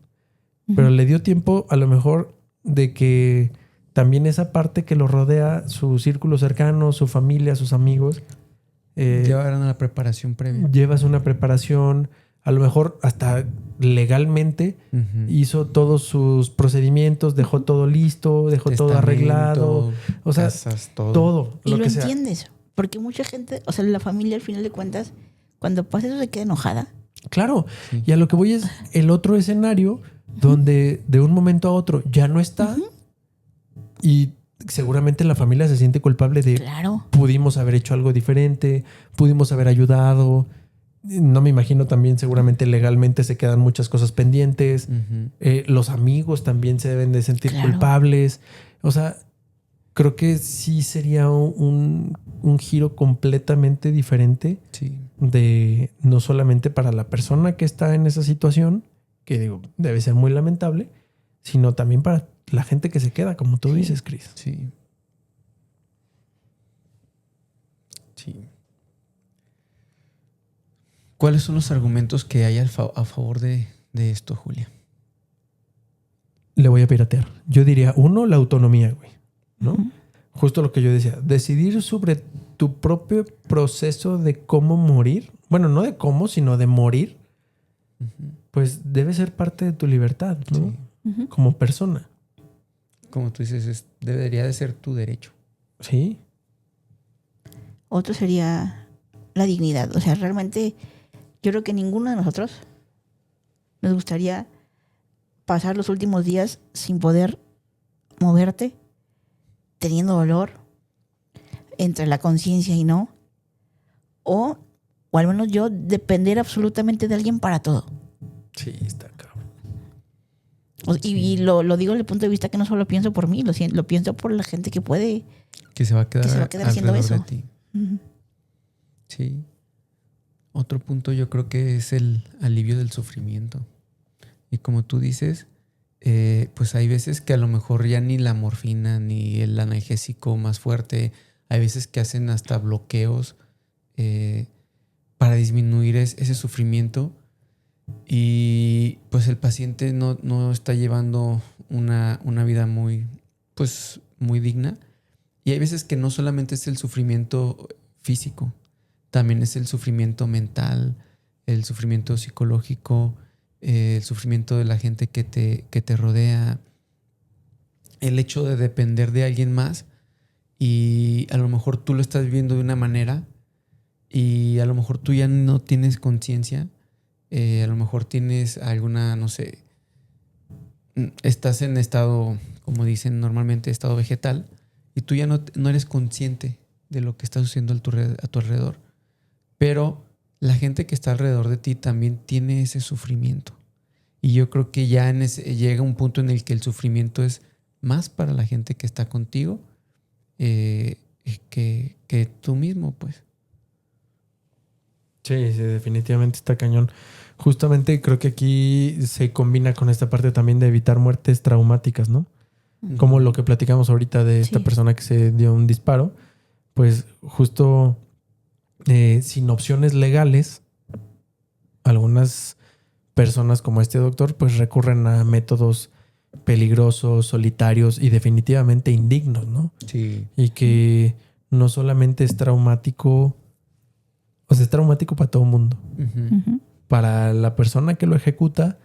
Pero le dio tiempo a lo mejor de que también esa parte que lo rodea, su círculo cercano, su familia, sus amigos. Llevaron a la preparación previa. Llevas una preparación, a lo mejor hasta legalmente hizo todos sus procedimientos, dejó todo listo, dejó todo arreglado. O sea, casas, todo. Y lo que sea. entiendes, porque mucha gente, o sea, la familia al final de cuentas, cuando pasa eso se queda enojada. Claro. Sí. Y a lo que voy es el otro escenario donde de un momento a otro ya no está y seguramente la familia se siente culpable de pudimos haber hecho algo diferente, pudimos haber ayudado. No me imagino también seguramente legalmente se quedan muchas cosas pendientes. Los amigos también se deben de sentir culpables. O sea, creo que sí sería un giro completamente diferente de no solamente para la persona que está en esa situación, que digo, debe ser muy lamentable, sino también para la gente que se queda, como tú dices, Chris. Sí. Sí. ¿Cuáles son los argumentos que hay a favor de esto, Julia? Le voy a piratear. Yo diría, uno, la autonomía, güey, ¿no? Justo lo que yo decía, decidir sobre tu propio proceso de cómo morir. Bueno, no de cómo, sino de morir. Pues debe ser parte de tu libertad, ¿no? Como persona. Como tú dices, debería de ser tu derecho. Sí. Otro sería la dignidad. O sea, realmente yo creo que ninguno de nosotros nos gustaría pasar los últimos días sin poder moverte, teniendo dolor entre la conciencia y no. O al menos yo depender absolutamente de alguien para todo. Sí, está cabrón. Y lo digo desde el punto de vista que no solo pienso por mí, lo pienso por la gente que puede. Que se va a quedar haciendo eso. De ti. Sí. Otro punto yo creo que es el alivio del sufrimiento. Y como tú dices, pues hay veces que a lo mejor ya ni la morfina ni el analgésico más fuerte, hay veces que hacen hasta bloqueos para disminuir ese sufrimiento. Y pues el paciente no está llevando una vida muy digna. Y hay veces que no solamente es el sufrimiento físico, también es el sufrimiento mental, el sufrimiento psicológico, el sufrimiento de la gente que te rodea, el hecho de depender de alguien más y a lo mejor tú lo estás viviendo de una manera y a lo mejor tú ya no tienes conciencia. A lo mejor tienes alguna, no sé, estás en estado, como dicen normalmente, estado vegetal, y tú ya no eres consciente de lo que está sucediendo a tu alrededor. Pero la gente que está alrededor de ti también tiene ese sufrimiento. Y yo creo que ya llega un punto en el que el sufrimiento es más para la gente que está contigo que tú mismo, pues. Sí, definitivamente está cañón. Justamente creo que aquí se combina con esta parte también de evitar muertes traumáticas, ¿no? Como lo que platicamos ahorita de esta persona que se dio un disparo. Pues justo sin opciones legales, algunas personas como este doctor pues recurren a métodos peligrosos, solitarios y definitivamente indignos, ¿no? Sí. Y que no solamente es traumático, o sea, es traumático para todo el mundo. Para la persona que lo ejecuta,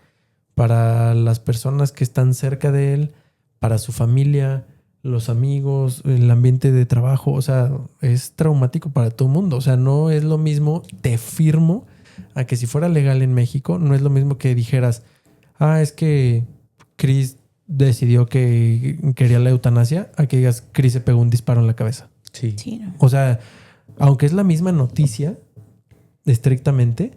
para las personas que están cerca de él, para su familia, los amigos, el ambiente de trabajo. O sea, es traumático para todo el mundo. O sea, no es lo mismo, te firmo, a que si fuera legal en México, no es lo mismo que dijeras, es que Chris decidió que quería la eutanasia, a que digas, Chris se pegó un disparo en la cabeza. Sí. Sí, ¿no? O sea, aunque es la misma noticia, estrictamente,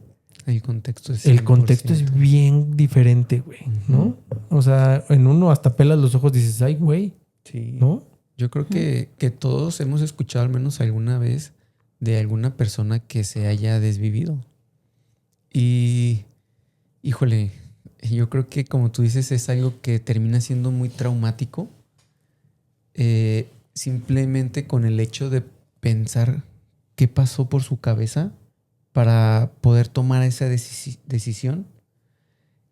El contexto es el contexto 100%. es bien diferente, güey, ¿no? O sea, en uno hasta pelas los ojos y dices, ay, güey, Sí. ¿no? Yo creo que todos hemos escuchado al menos alguna vez de alguna persona que se haya desvivido. Y, híjole, yo creo que como tú dices es algo que termina siendo muy traumático. Simplemente con el hecho de pensar qué pasó por su cabeza para poder tomar esa decisión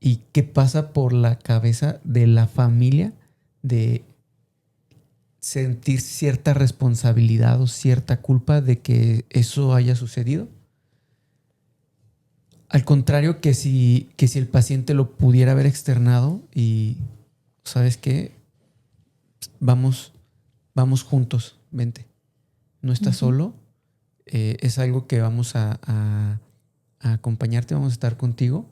y qué pasa por la cabeza de la familia de sentir cierta responsabilidad o cierta culpa de que eso haya sucedido. Al contrario que si el paciente lo pudiera haber externado y, ¿sabes qué? Vamos juntos, vente. No estás solo. Es algo que vamos a acompañarte, vamos a estar contigo.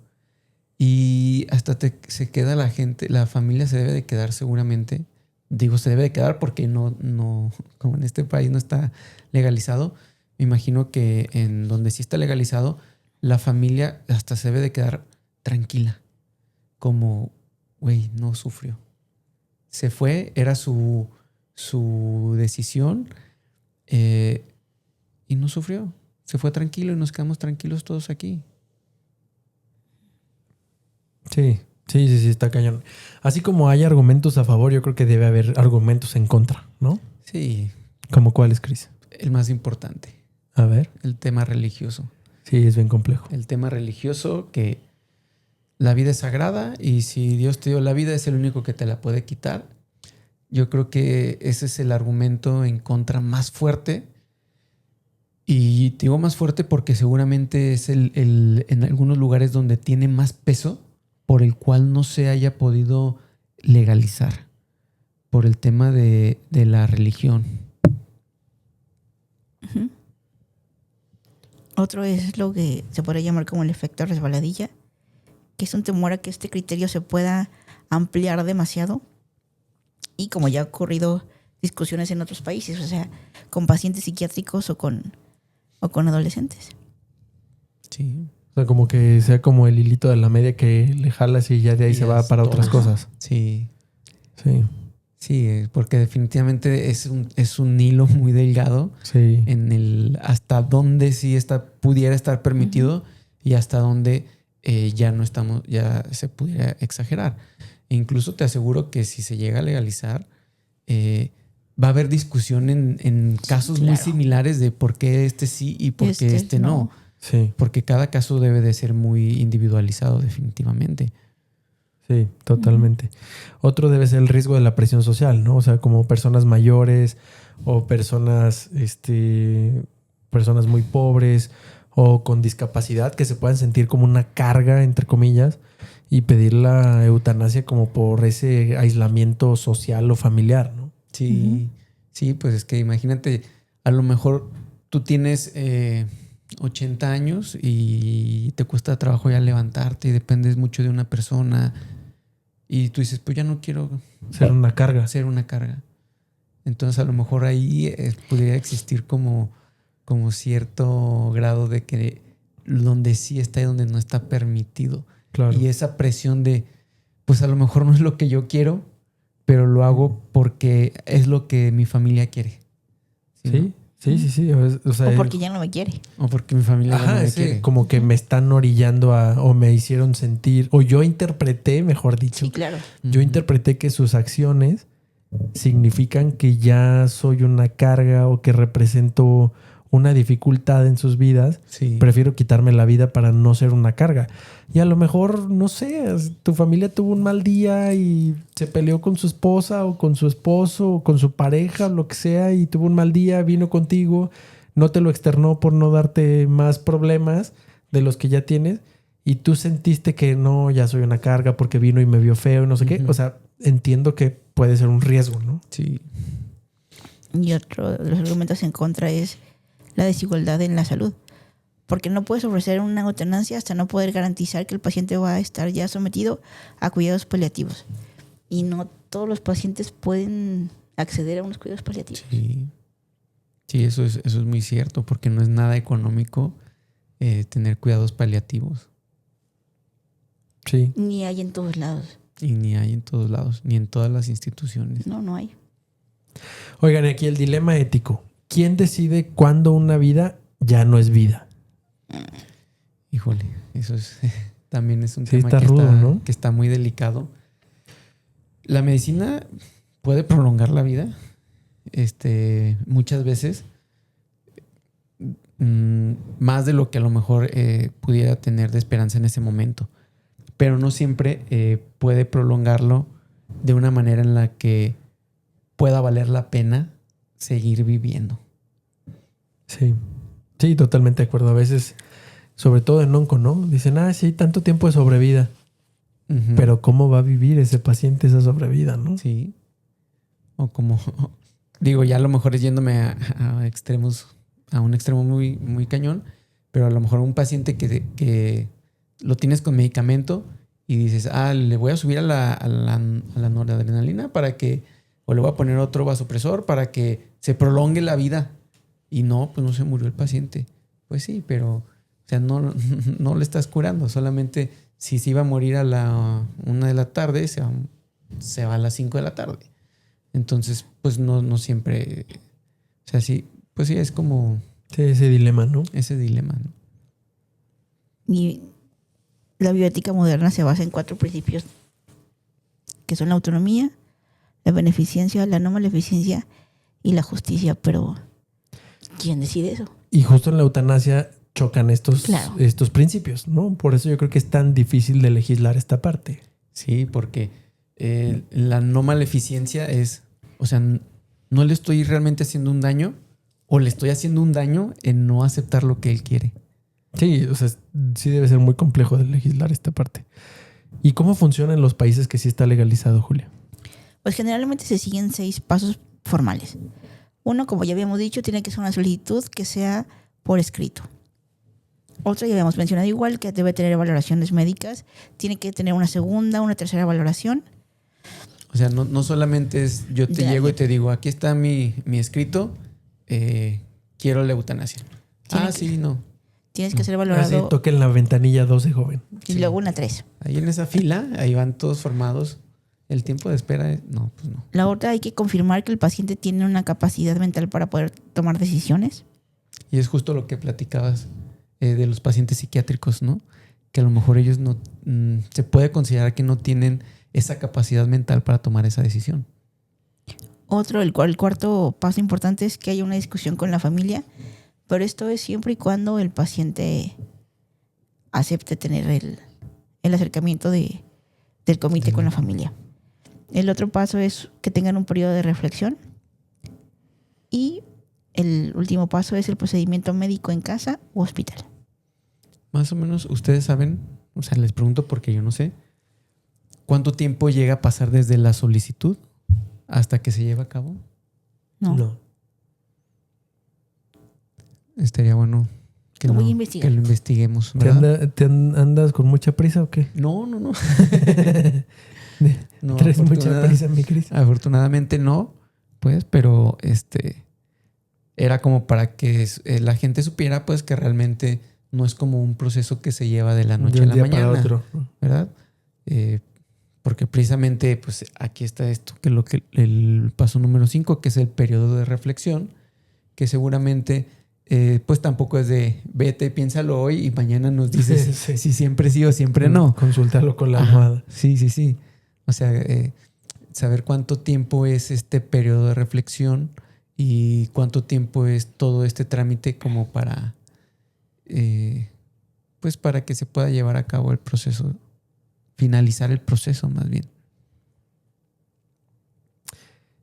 Y hasta se queda la gente, la familia se debe de quedar seguramente. Digo, se debe de quedar porque no, como en este país no está legalizado. Me imagino que en donde sí está legalizado, la familia hasta se debe de quedar tranquila. Como, güey, no sufrió. Se fue, era su decisión y no sufrió. Se fue tranquilo y nos quedamos tranquilos todos aquí. Sí, está cañón. Así como hay argumentos a favor, yo creo que debe haber argumentos en contra, ¿no? Sí, ¿Como cuáles, Cris? el más importante, A ver. el tema religioso. Sí, es bien complejo. El tema religioso que la vida es sagrada y si Dios te dio la vida es el único que te la puede quitar. Yo creo que ese es el argumento en contra más fuerte. Y te digo más fuerte porque seguramente es en algunos lugares donde tiene más peso por el cual no se haya podido legalizar por el tema de la religión. Ujú. Otro es lo que se podría llamar como el efecto resbaladilla, que es un temor a que este criterio se pueda ampliar demasiado. Y como ya ha ocurrido discusiones en otros países, o sea, con pacientes psiquiátricos o con adolescentes. Sí. O sea, como que sea como el hilito de la media que le jalas y ya de ahí Y se va es para todo. otras cosas. Sí. Sí, Sí, porque definitivamente es un hilo muy delgado sí. en el hasta dónde sí pudiera estar permitido y hasta dónde ya se pudiera exagerar. E incluso te aseguro que si se llega a legalizar, va a haber discusión en casos muy claro. similares de por qué este sí y por qué este no. Sí, Porque cada caso debe de ser muy individualizado definitivamente. sí, totalmente. Otro debe ser el riesgo de la presión social, ¿no? O sea, como personas mayores o personas muy pobres o con discapacidad que se puedan sentir como una carga, entre comillas, y pedir la eutanasia como por ese aislamiento social o familiar, ¿no? Sí, sí, pues es que imagínate, a lo mejor tú tienes 80 años y te cuesta trabajo ya levantarte y dependes mucho de una persona y tú dices, pues ya no quiero Ser una carga. ser una carga. Entonces a lo mejor ahí pudiera existir como cierto grado de que donde sí está y donde no está permitido. Claro. Y esa presión de, pues a lo mejor no es lo que yo quiero, pero lo hago porque es lo que mi familia quiere. Sí. O sea, O porque ya no me quiere. O porque mi familia ya no me quiere. como que me están orillando o me hicieron sentir, o yo interpreté, mejor dicho, Sí, claro. yo interpreté que sus acciones significan que ya soy una carga o que represento una dificultad en sus vidas. Sí. Prefiero quitarme la vida para no ser una carga. Y a lo mejor, no sé, tu familia tuvo un mal día y se peleó con su esposa o con su esposo o con su pareja o lo que sea y tuvo un mal día, vino contigo, no te lo externó por no darte más problemas de los que ya tienes y tú sentiste que no, ya soy una carga porque vino y me vio feo y no sé qué. O sea, entiendo que puede ser un riesgo, ¿no? Sí. Y otro de los argumentos en contra es la desigualdad en la salud. Porque no puedes ofrecer una eutanasia hasta no poder garantizar que el paciente va a estar ya sometido a cuidados paliativos. Y no todos los pacientes pueden acceder a unos cuidados paliativos. Sí. Sí, eso es muy cierto, porque no es nada económico tener cuidados paliativos. Sí. Ni hay en todos lados. Y ni hay en todos lados, ni en todas las instituciones. No, no hay. Oigan, aquí el dilema ético. ¿Quién decide cuándo una vida ya no es vida? Híjole, eso es también es un Sí, tema está que, rudo, ¿no? que está muy delicado. La medicina puede prolongar la vida. Muchas veces más de lo que a lo mejor pudiera tener de esperanza en ese momento. Pero no siempre puede prolongarlo de una manera en la que pueda valer la pena seguir viviendo. Sí. Sí, totalmente de acuerdo. A veces, sobre todo en onco, ¿no? Dicen, sí, tanto tiempo de sobrevida. Uh-huh. Pero ¿cómo va a vivir ese paciente esa sobrevida, no? Sí. O como, digo, ya a lo mejor es yéndome a extremos, a un extremo muy, muy cañón, pero a lo mejor un paciente que lo tienes con medicamento y dices, le voy a subir a la noradrenalina para que, o le voy a poner otro vasopresor para que se prolongue la vida. Y no, pues no se murió el paciente. Pues sí, pero, o sea, no le estás curando. Solamente si se iba a morir a la 1 de la tarde, se va a las 5 de la tarde. Entonces, pues no siempre, o sea, sí, pues sí, es como... Sí, ese dilema, ¿no? Ese dilema, ¿no? Y la bioética moderna se basa en 4 principios, que son la autonomía, la beneficencia, la no maleficencia y la justicia. Pero, ¿quién decide eso? Y justo en la eutanasia chocan estos principios, ¿no? Por eso yo creo que es tan difícil de legislar esta parte. Sí, porque la no maleficencia es, o sea, no le estoy realmente haciendo un daño o le estoy haciendo un daño en no aceptar lo que él quiere. Sí, o sea, sí debe ser muy complejo de legislar esta parte. ¿Y cómo funciona en los países que sí está legalizado, Julia? Pues generalmente se siguen 6 pasos formales. Uno, como ya habíamos dicho, tiene que ser una solicitud que sea por escrito. Otro, ya habíamos mencionado igual, que debe tener valoraciones médicas. Tiene que tener una segunda, una tercera valoración. O sea, no solamente es yo te llego y te digo, aquí está mi escrito, quiero la eutanasia. Sí, no. Tienes que ser valorado. Así, toquen la ventanilla 12, joven. Y luego una 3. Ahí en esa fila, ahí van todos formados. El tiempo de espera, no, pues no. La otra, hay que confirmar que el paciente tiene una capacidad mental para poder tomar decisiones. Y es justo lo que platicabas de los pacientes psiquiátricos, ¿no? Que a lo mejor ellos no se puede considerar que no tienen esa capacidad mental para tomar esa decisión. Otro, el cuarto paso importante es que haya una discusión con la familia, pero esto es siempre y cuando el paciente acepte tener el acercamiento del comité con la familia. El otro paso es que tengan un periodo de reflexión. Y el último paso es el procedimiento médico en casa u hospital. Más o menos, ustedes saben, o sea, les pregunto porque yo no sé, ¿cuánto tiempo llega a pasar desde la solicitud hasta que se lleva a cabo? No. Estaría bueno que Lo voy a lo investigar. investiguemos, ¿verdad? ¿Andas con mucha prisa o qué? No. No, ¿Traes mucha prisa, mi Cris? Afortunadamente no, pues, pero era como para que la gente supiera pues que realmente no es como un proceso que se lleva de la noche a la mañana, para otro, ¿verdad? Porque precisamente pues aquí está esto, que lo que el paso número 5, que es el periodo de reflexión, que seguramente pues tampoco es de vete, piénsalo hoy y mañana nos dices si siempre sí o siempre no. Consultarlo con la almohada. Sí. O sea, saber cuánto tiempo es este periodo de reflexión y cuánto tiempo es todo este trámite como para, pues para que se pueda llevar a cabo el proceso, finalizar el proceso más bien.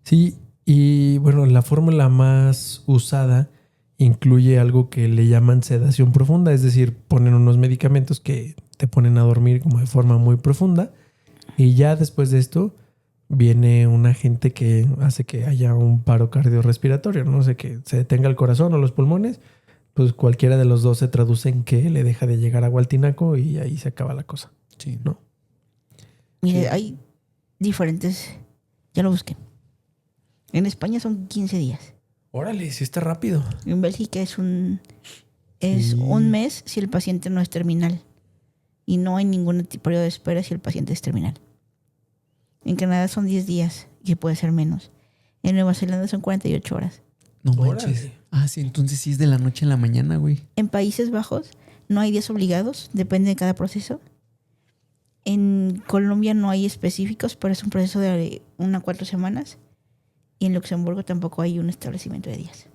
Sí, y bueno, la fórmula más usada incluye algo que le llaman sedación profunda, es decir, ponen unos medicamentos que te ponen a dormir como de forma muy profunda. Y ya después de esto viene un agente que hace que haya un paro cardiorrespiratorio, no sé, que se detenga el corazón o los pulmones, pues cualquiera de los dos se traduce en que le deja de llegar agua al tinaco y ahí se acaba la cosa. Sí. ¿No? Mire, hay diferentes, ya lo busqué. En España son 15 días. Órale, sí está rápido. En Bélgica es un Sí. mes si el paciente no es terminal. Y no hay ningún periodo de espera si el paciente es terminal. En Canadá son 10 días y puede ser menos. En Nueva Zelanda son 48 horas. No Órale. manches. Ah, sí, entonces sí es de la noche a la mañana, güey. En Países Bajos no hay días obligados, depende de cada proceso. En Colombia no hay específicos, pero es un proceso de 1 a 4 semanas. Y en Luxemburgo tampoco hay un establecimiento de días.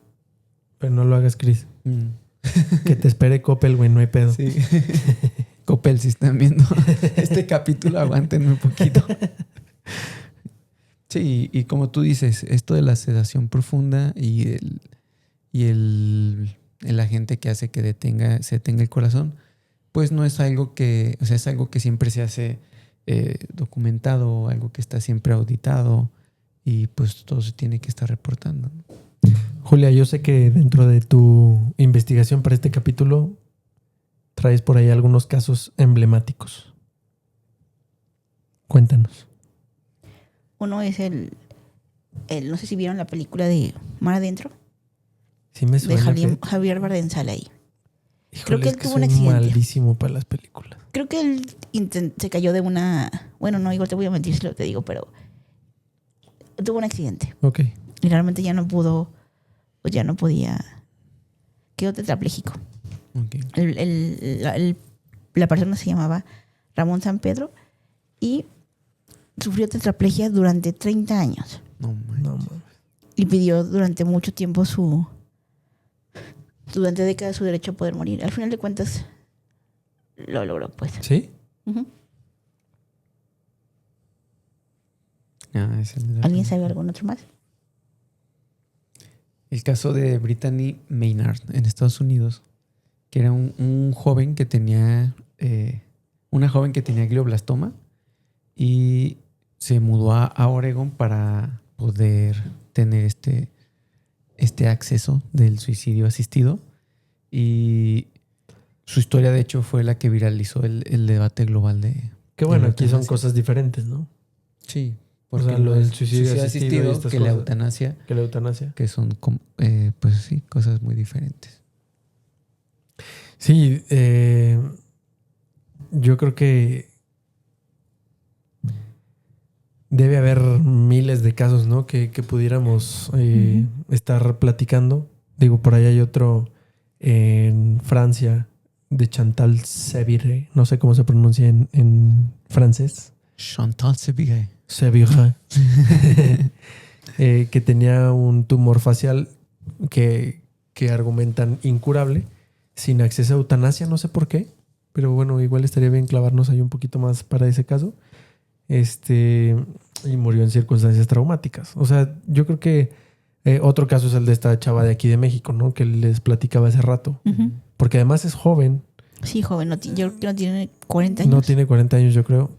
Pero no lo hagas, Chris. Mm. Que te espere Coppel, güey, no hay pedo. Sí. Coppel, si están viendo este capítulo, aguántenme un poquito. Sí, y como tú dices, esto de la sedación profunda y el agente que hace que se detenga el corazón, pues no es algo que, o sea, es algo que siempre se hace documentado, algo que está siempre auditado y pues todo se tiene que estar reportando, ¿no? Julia, yo sé que dentro de tu investigación para este capítulo traes por ahí algunos casos emblemáticos. Cuéntanos. Uno es no sé si vieron la película de Mar Adentro, Sí me de suena. Javier Bardem ahí. Híjole, creo que es él que tuvo soy un accidente. malísimo para las películas. Creo que él se cayó de una... Bueno, no, igual te voy a mentir si lo te digo, pero tuvo un accidente. Ok. Y realmente ya no pudo, pues ya no podía... Quedó tetrapléjico. Okay. La persona se llamaba Ramón San Pedro y sufrió tetraplegia durante 30 años. No manches. No mames. Y pidió durante mucho tiempo durante décadas su derecho a poder morir. Al final de cuentas, lo logró, pues. ¿Sí? Ujú. Ah, ese es de la ¿Alguien película. sabe algún otro más? El caso de Brittany Maynard en Estados Unidos, que era un joven que tenía una joven que tenía glioblastoma y se mudó a Oregon para poder tener este acceso del suicidio asistido. Y su historia, de hecho, fue la que viralizó el debate global de... Qué bueno, de la aquí son eutanasia. cosas diferentes, ¿no? Sí, O sea, porque lo no del es suicidio asistido y estas que la cosas. eutanasia, Que la eutanasia. que son, pues sí, cosas muy diferentes. Sí, yo creo que debe haber miles de casos, ¿no? Que pudiéramos estar platicando. Digo, por ahí hay otro en Francia de Chantal Sevire. No sé cómo se pronuncia en francés. Chantal Seville. Sevire. Que tenía un tumor facial que argumentan incurable, sin acceso a eutanasia, no sé por qué. Pero bueno, igual estaría bien clavarnos ahí un poquito más para ese caso. Y murió en circunstancias traumáticas. O sea, yo creo que otro caso es el de esta chava de aquí de México, ¿no? Que les platicaba hace rato. Ujú. Porque además es joven. Sí, joven. Yo creo que no tiene 40 años. No tiene 40 años, yo creo.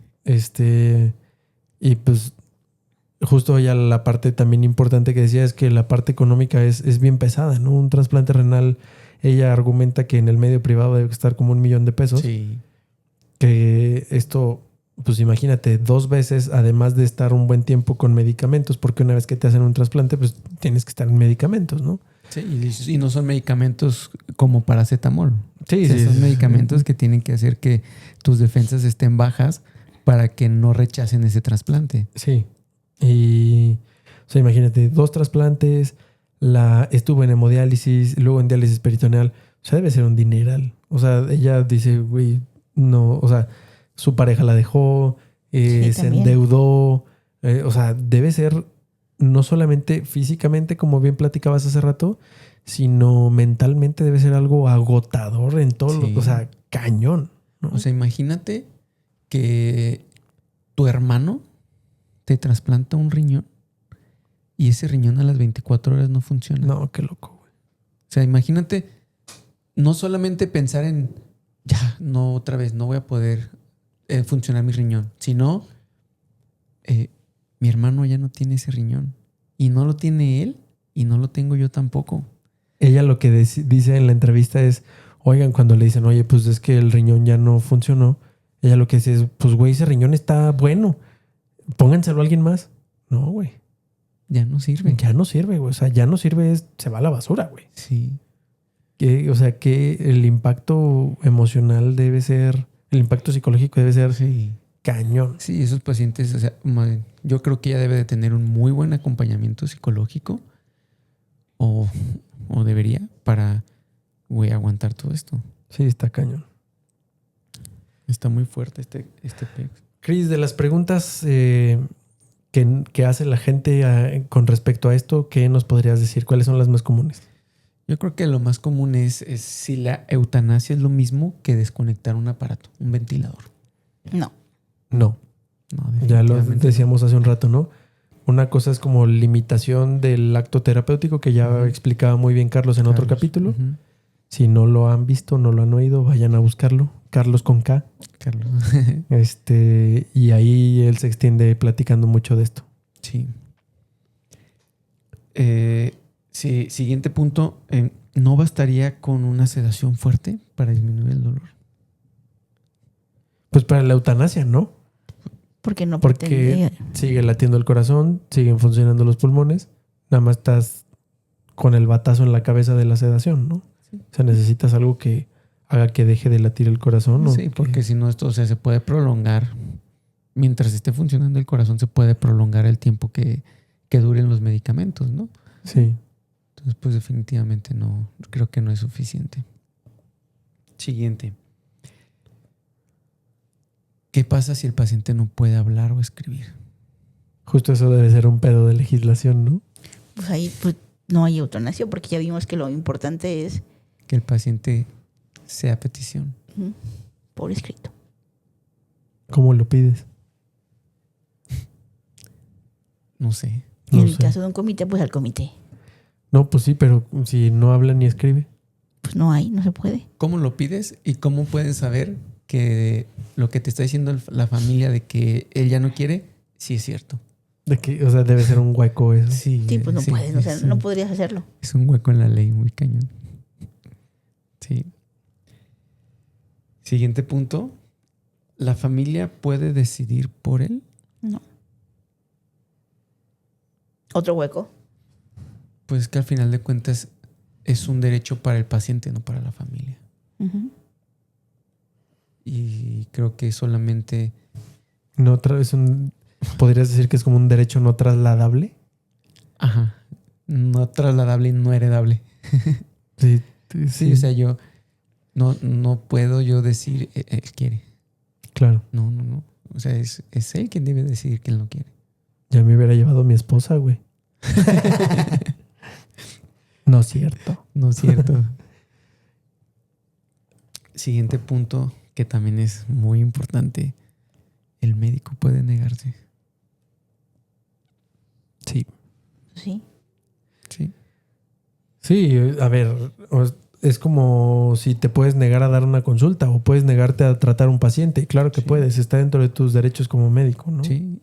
Y pues justo ya la parte también importante que decía es que la parte económica es bien pesada, ¿no? Un trasplante renal, ella argumenta que en el medio privado debe estar como $1,000,000. Sí. Que esto, pues imagínate, 2 veces, además de estar un buen tiempo con medicamentos, porque una vez que te hacen un trasplante, pues tienes que estar en medicamentos, ¿no? Sí, y no son medicamentos como paracetamol. Sí, O sea, son medicamentos que tienen que hacer que tus defensas estén bajas para que no rechacen ese trasplante. Sí. Y, o sea, imagínate, 2 trasplantes, estuvo en hemodiálisis, luego en diálisis peritoneal. O sea, debe ser un dineral. O sea, ella dice, güey, no, o sea, su pareja la dejó, Sí, se también. endeudó. O sea, debe ser no solamente físicamente, como bien platicabas hace rato, sino mentalmente debe ser algo agotador en todo, Sí. o sea, cañón, ¿no? O sea, imagínate que tu hermano te trasplanta un riñón y ese riñón a las 24 horas no funciona. No, qué loco, güey. O sea, imagínate no solamente pensar en ya, no, otra vez, no voy a poder funcionar mi riñón, sino mi hermano ya no tiene ese riñón y no lo tiene él y no lo tengo yo tampoco. Ella lo que dice en la entrevista es, oigan, cuando le dicen, oye, pues es que el riñón ya no funcionó, ella lo que dice es, pues güey, ese riñón está bueno, pónganselo a alguien más. No, güey. Ya no sirve. Ya no sirve, güey. O sea, ya no sirve, se va a la basura, güey. Sí. O sea, que el impacto emocional debe ser, el impacto psicológico debe ser Sí. cañón. Sí, esos pacientes, o sea, yo creo que ya debe de tener un muy buen acompañamiento psicológico o debería para, güey, aguantar todo esto. Sí, está cañón. Está muy fuerte este PEX. Chris, de las preguntas que hace la gente con respecto a esto, ¿qué nos podrías decir? ¿Cuáles son las más comunes? Yo creo que lo más común es si la eutanasia es lo mismo que desconectar un aparato, un ventilador. No. No. No, Ya lo definitivamente decíamos hace un rato, ¿no? Una cosa es como limitación del acto terapéutico, que ya explicaba muy bien Carlos en no. otro Carlos. capítulo. Ujú. Si no lo han visto, no lo han oído, vayan a buscarlo. Carlos con K. Carlos. Y ahí él se extiende platicando mucho de esto. Sí. Sí, siguiente punto. ¿No bastaría con una sedación fuerte para disminuir el dolor? Pues para la eutanasia, ¿no? Porque no Porque pretende- sigue latiendo el corazón, siguen funcionando los pulmones, nada más estás con el batazo en la cabeza de la sedación, ¿no? Sí. O sea, necesitas algo que haga que deje de latir el corazón, ¿no? Sí, porque si no, esto, o sea, se puede prolongar. Mientras esté funcionando el corazón, se puede prolongar el tiempo que duren los medicamentos, ¿no? Sí. Entonces, pues definitivamente no, creo que no es suficiente. Siguiente. ¿Qué pasa si el paciente no puede hablar o escribir? Justo eso debe ser un pedo de legislación, ¿no? Pues ahí pues, no hay eutanasia porque ya vimos que lo importante es Que el paciente sea petición. por escrito. ¿Cómo lo pides? No sé. Y No en el sé. caso de un comité, pues al comité. No, pues sí, pero si no habla ni escribe. Pues no hay, no se puede. ¿Cómo lo pides y cómo puedes saber que lo que te está diciendo la familia de que él ya no quiere, sí es cierto? De que, o sea, debe ser un hueco eso. Sí, pues no puedes, o sea, es no un- podrías hacerlo. Es un hueco en la ley muy cañón. Sí. Siguiente punto. ¿La familia puede decidir por él? No. Otro hueco. Pues que al final de cuentas es un derecho para el paciente, no para la familia. Ujú. Y creo que solamente... No, podrías decir que es como un derecho no trasladable. Ajá. No trasladable y no heredable. Sí, Sí, o sea, yo no puedo yo decir él quiere. claro. No. O sea, es él quien debe decidir que él no quiere. Ya me hubiera llevado mi esposa, güey. No es cierto. No es cierto. Siguiente punto que también es muy importante. El médico puede negarse. Sí. Sí. Sí. Sí, a ver, es como si te puedes negar a dar una consulta o puedes negarte a tratar a un paciente. Claro que Sí. puedes, está dentro de tus derechos como médico, ¿no? Sí.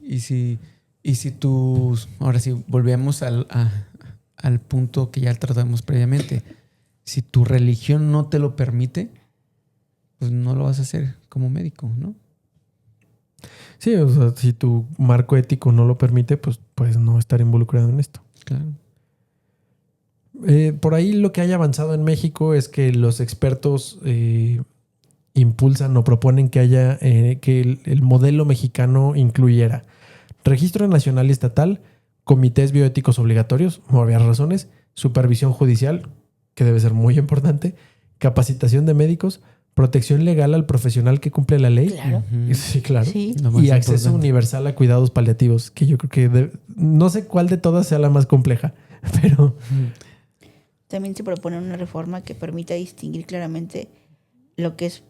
Y si tú... Ahora sí, volvemos al punto que ya tratamos previamente. Si tu religión no te lo permite, pues no lo vas a hacer como médico, ¿no? Sí, o sea, si tu marco ético no lo permite, pues puedes no estar involucrado en esto. Claro. Por ahí lo que haya avanzado en México es que los expertos impulsan o proponen que haya que el modelo mexicano incluyera registro nacional y estatal, comités bioéticos obligatorios, por varias razones, supervisión judicial, que debe ser muy importante, capacitación de médicos, protección legal al profesional que cumple la ley. Claro. Ujú. Sí, claro. Sí. Lo más Y acceso importante. universal a cuidados paliativos, que yo creo que no sé cuál de todas sea la más compleja, pero Ujú. También se propone una reforma que permita distinguir claramente lo que es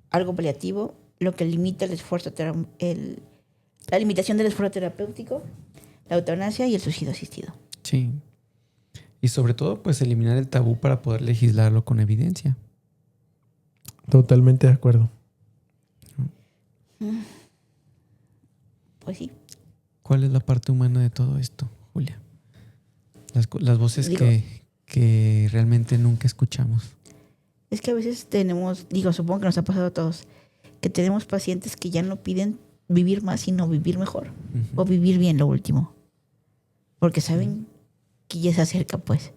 algo paliativo, lo que limita el esfuerzo la limitación del esfuerzo terapéutico, la eutanasia y el suicidio asistido. Sí. Y sobre todo, pues eliminar el tabú para poder legislarlo con evidencia. totalmente de acuerdo. Pues sí. ¿Cuál es la parte humana de todo esto, Julia? Las voces Digo- que realmente nunca escuchamos. Es que a veces supongo que nos ha pasado a todos, que tenemos pacientes que ya no piden vivir más, sino vivir mejor. Ujú. O vivir bien, lo último. porque saben que ya se acerca, pues.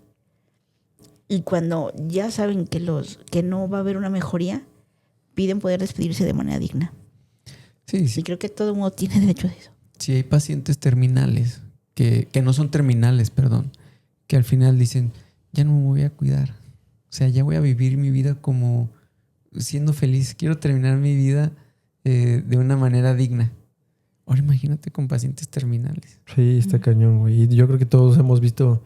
Y cuando ya saben que no va a haber una mejoría, piden poder despedirse de manera digna. Sí, sí. Y creo que todo el mundo tiene derecho a eso. Sí, hay pacientes terminales, que no son terminales, perdón, que al final dicen, ya no me voy a cuidar. O sea, ya voy a vivir mi vida como siendo feliz. Quiero terminar mi vida de una manera digna. Ahora imagínate con pacientes terminales. Sí, está cañón, güey. Y yo creo que todos hemos visto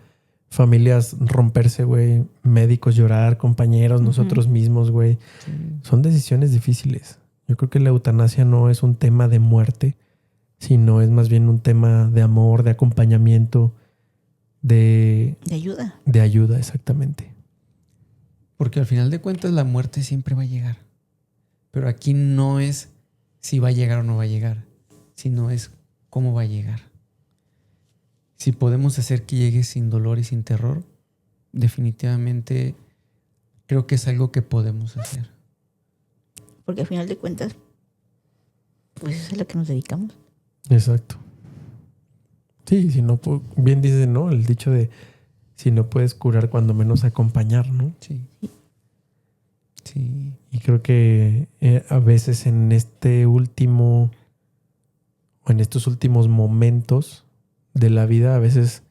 familias romperse, güey. Médicos llorar, compañeros, nosotros mismos, güey. Sí. Son decisiones difíciles. Yo creo que la eutanasia no es un tema de muerte, sino es más bien un tema de amor, de acompañamiento, de ayuda. De ayuda, exactamente. Porque al final de cuentas la muerte siempre va a llegar. Pero aquí no es si va a llegar o no va a llegar, sino es cómo va a llegar. Si podemos hacer que llegue sin dolor y sin terror, definitivamente creo que es algo que podemos hacer. Porque al final de cuentas, pues eso es a lo que nos dedicamos. Exacto. Sí, si no, bien dice, ¿no? El dicho de si no puedes curar, cuando menos acompañar, ¿no? Sí. Sí. Y creo que a veces en estos últimos momentos de la vida, a veces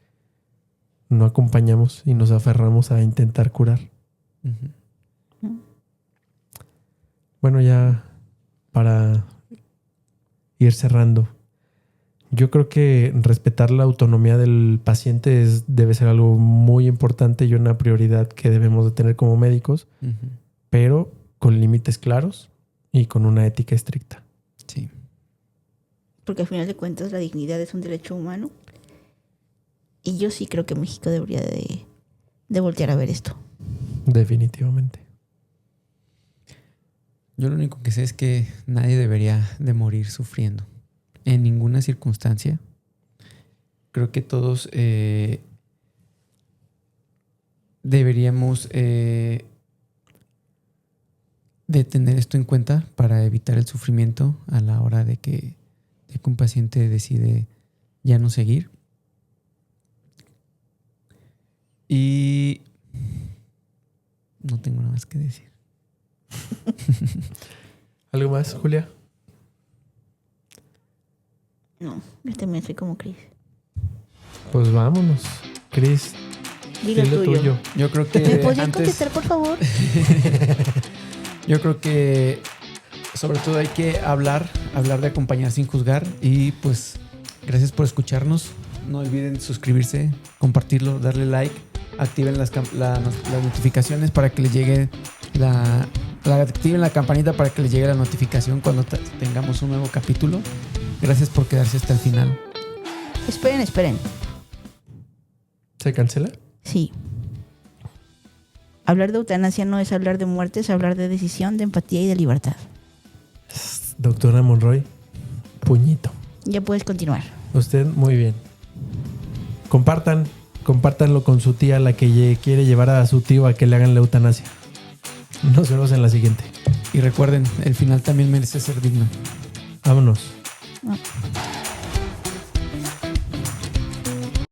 no acompañamos y nos aferramos a intentar curar. Uh-huh. Bueno, ya para ir cerrando, yo creo que respetar la autonomía del paciente debe ser algo muy importante y una prioridad que debemos de tener como médicos, pero con límites claros y con una ética estricta. Sí. Porque al final de cuentas la dignidad es un derecho humano. Y yo sí creo que México debería de voltear a ver esto. Definitivamente. Yo lo único que sé es que nadie debería de morir sufriendo. En ninguna circunstancia. Creo que todos deberíamos de tener esto en cuenta para evitar el sufrimiento a la hora de que un paciente decide ya no seguir. Y no tengo nada más que decir. ¿Algo más, Julia? No, yo también soy como Chris. Pues vámonos. Chris, Dilo tuyo. Yo creo que ¿Me podrían contestar, por favor? Yo creo que sobre todo hay que hablar de acompañar sin juzgar. Y pues gracias por escucharnos. No olviden suscribirse, compartirlo, darle like, activen las notificaciones para que les llegue activen la campanita para que les llegue la notificación cuando tengamos un nuevo capítulo. Gracias por quedarse hasta el final. Esperen. ¿Se cancela? Sí. Hablar de eutanasia no es hablar de muerte, es hablar de decisión, de empatía y de libertad. Doctora Monroy, puñito. Ya puedes continuar. Usted, muy bien. Compártanlo con su tía, la que quiere llevar a su tío a que le hagan la eutanasia. Nos vemos en la siguiente. Y recuerden, el final también merece ser digno. Vámonos. No.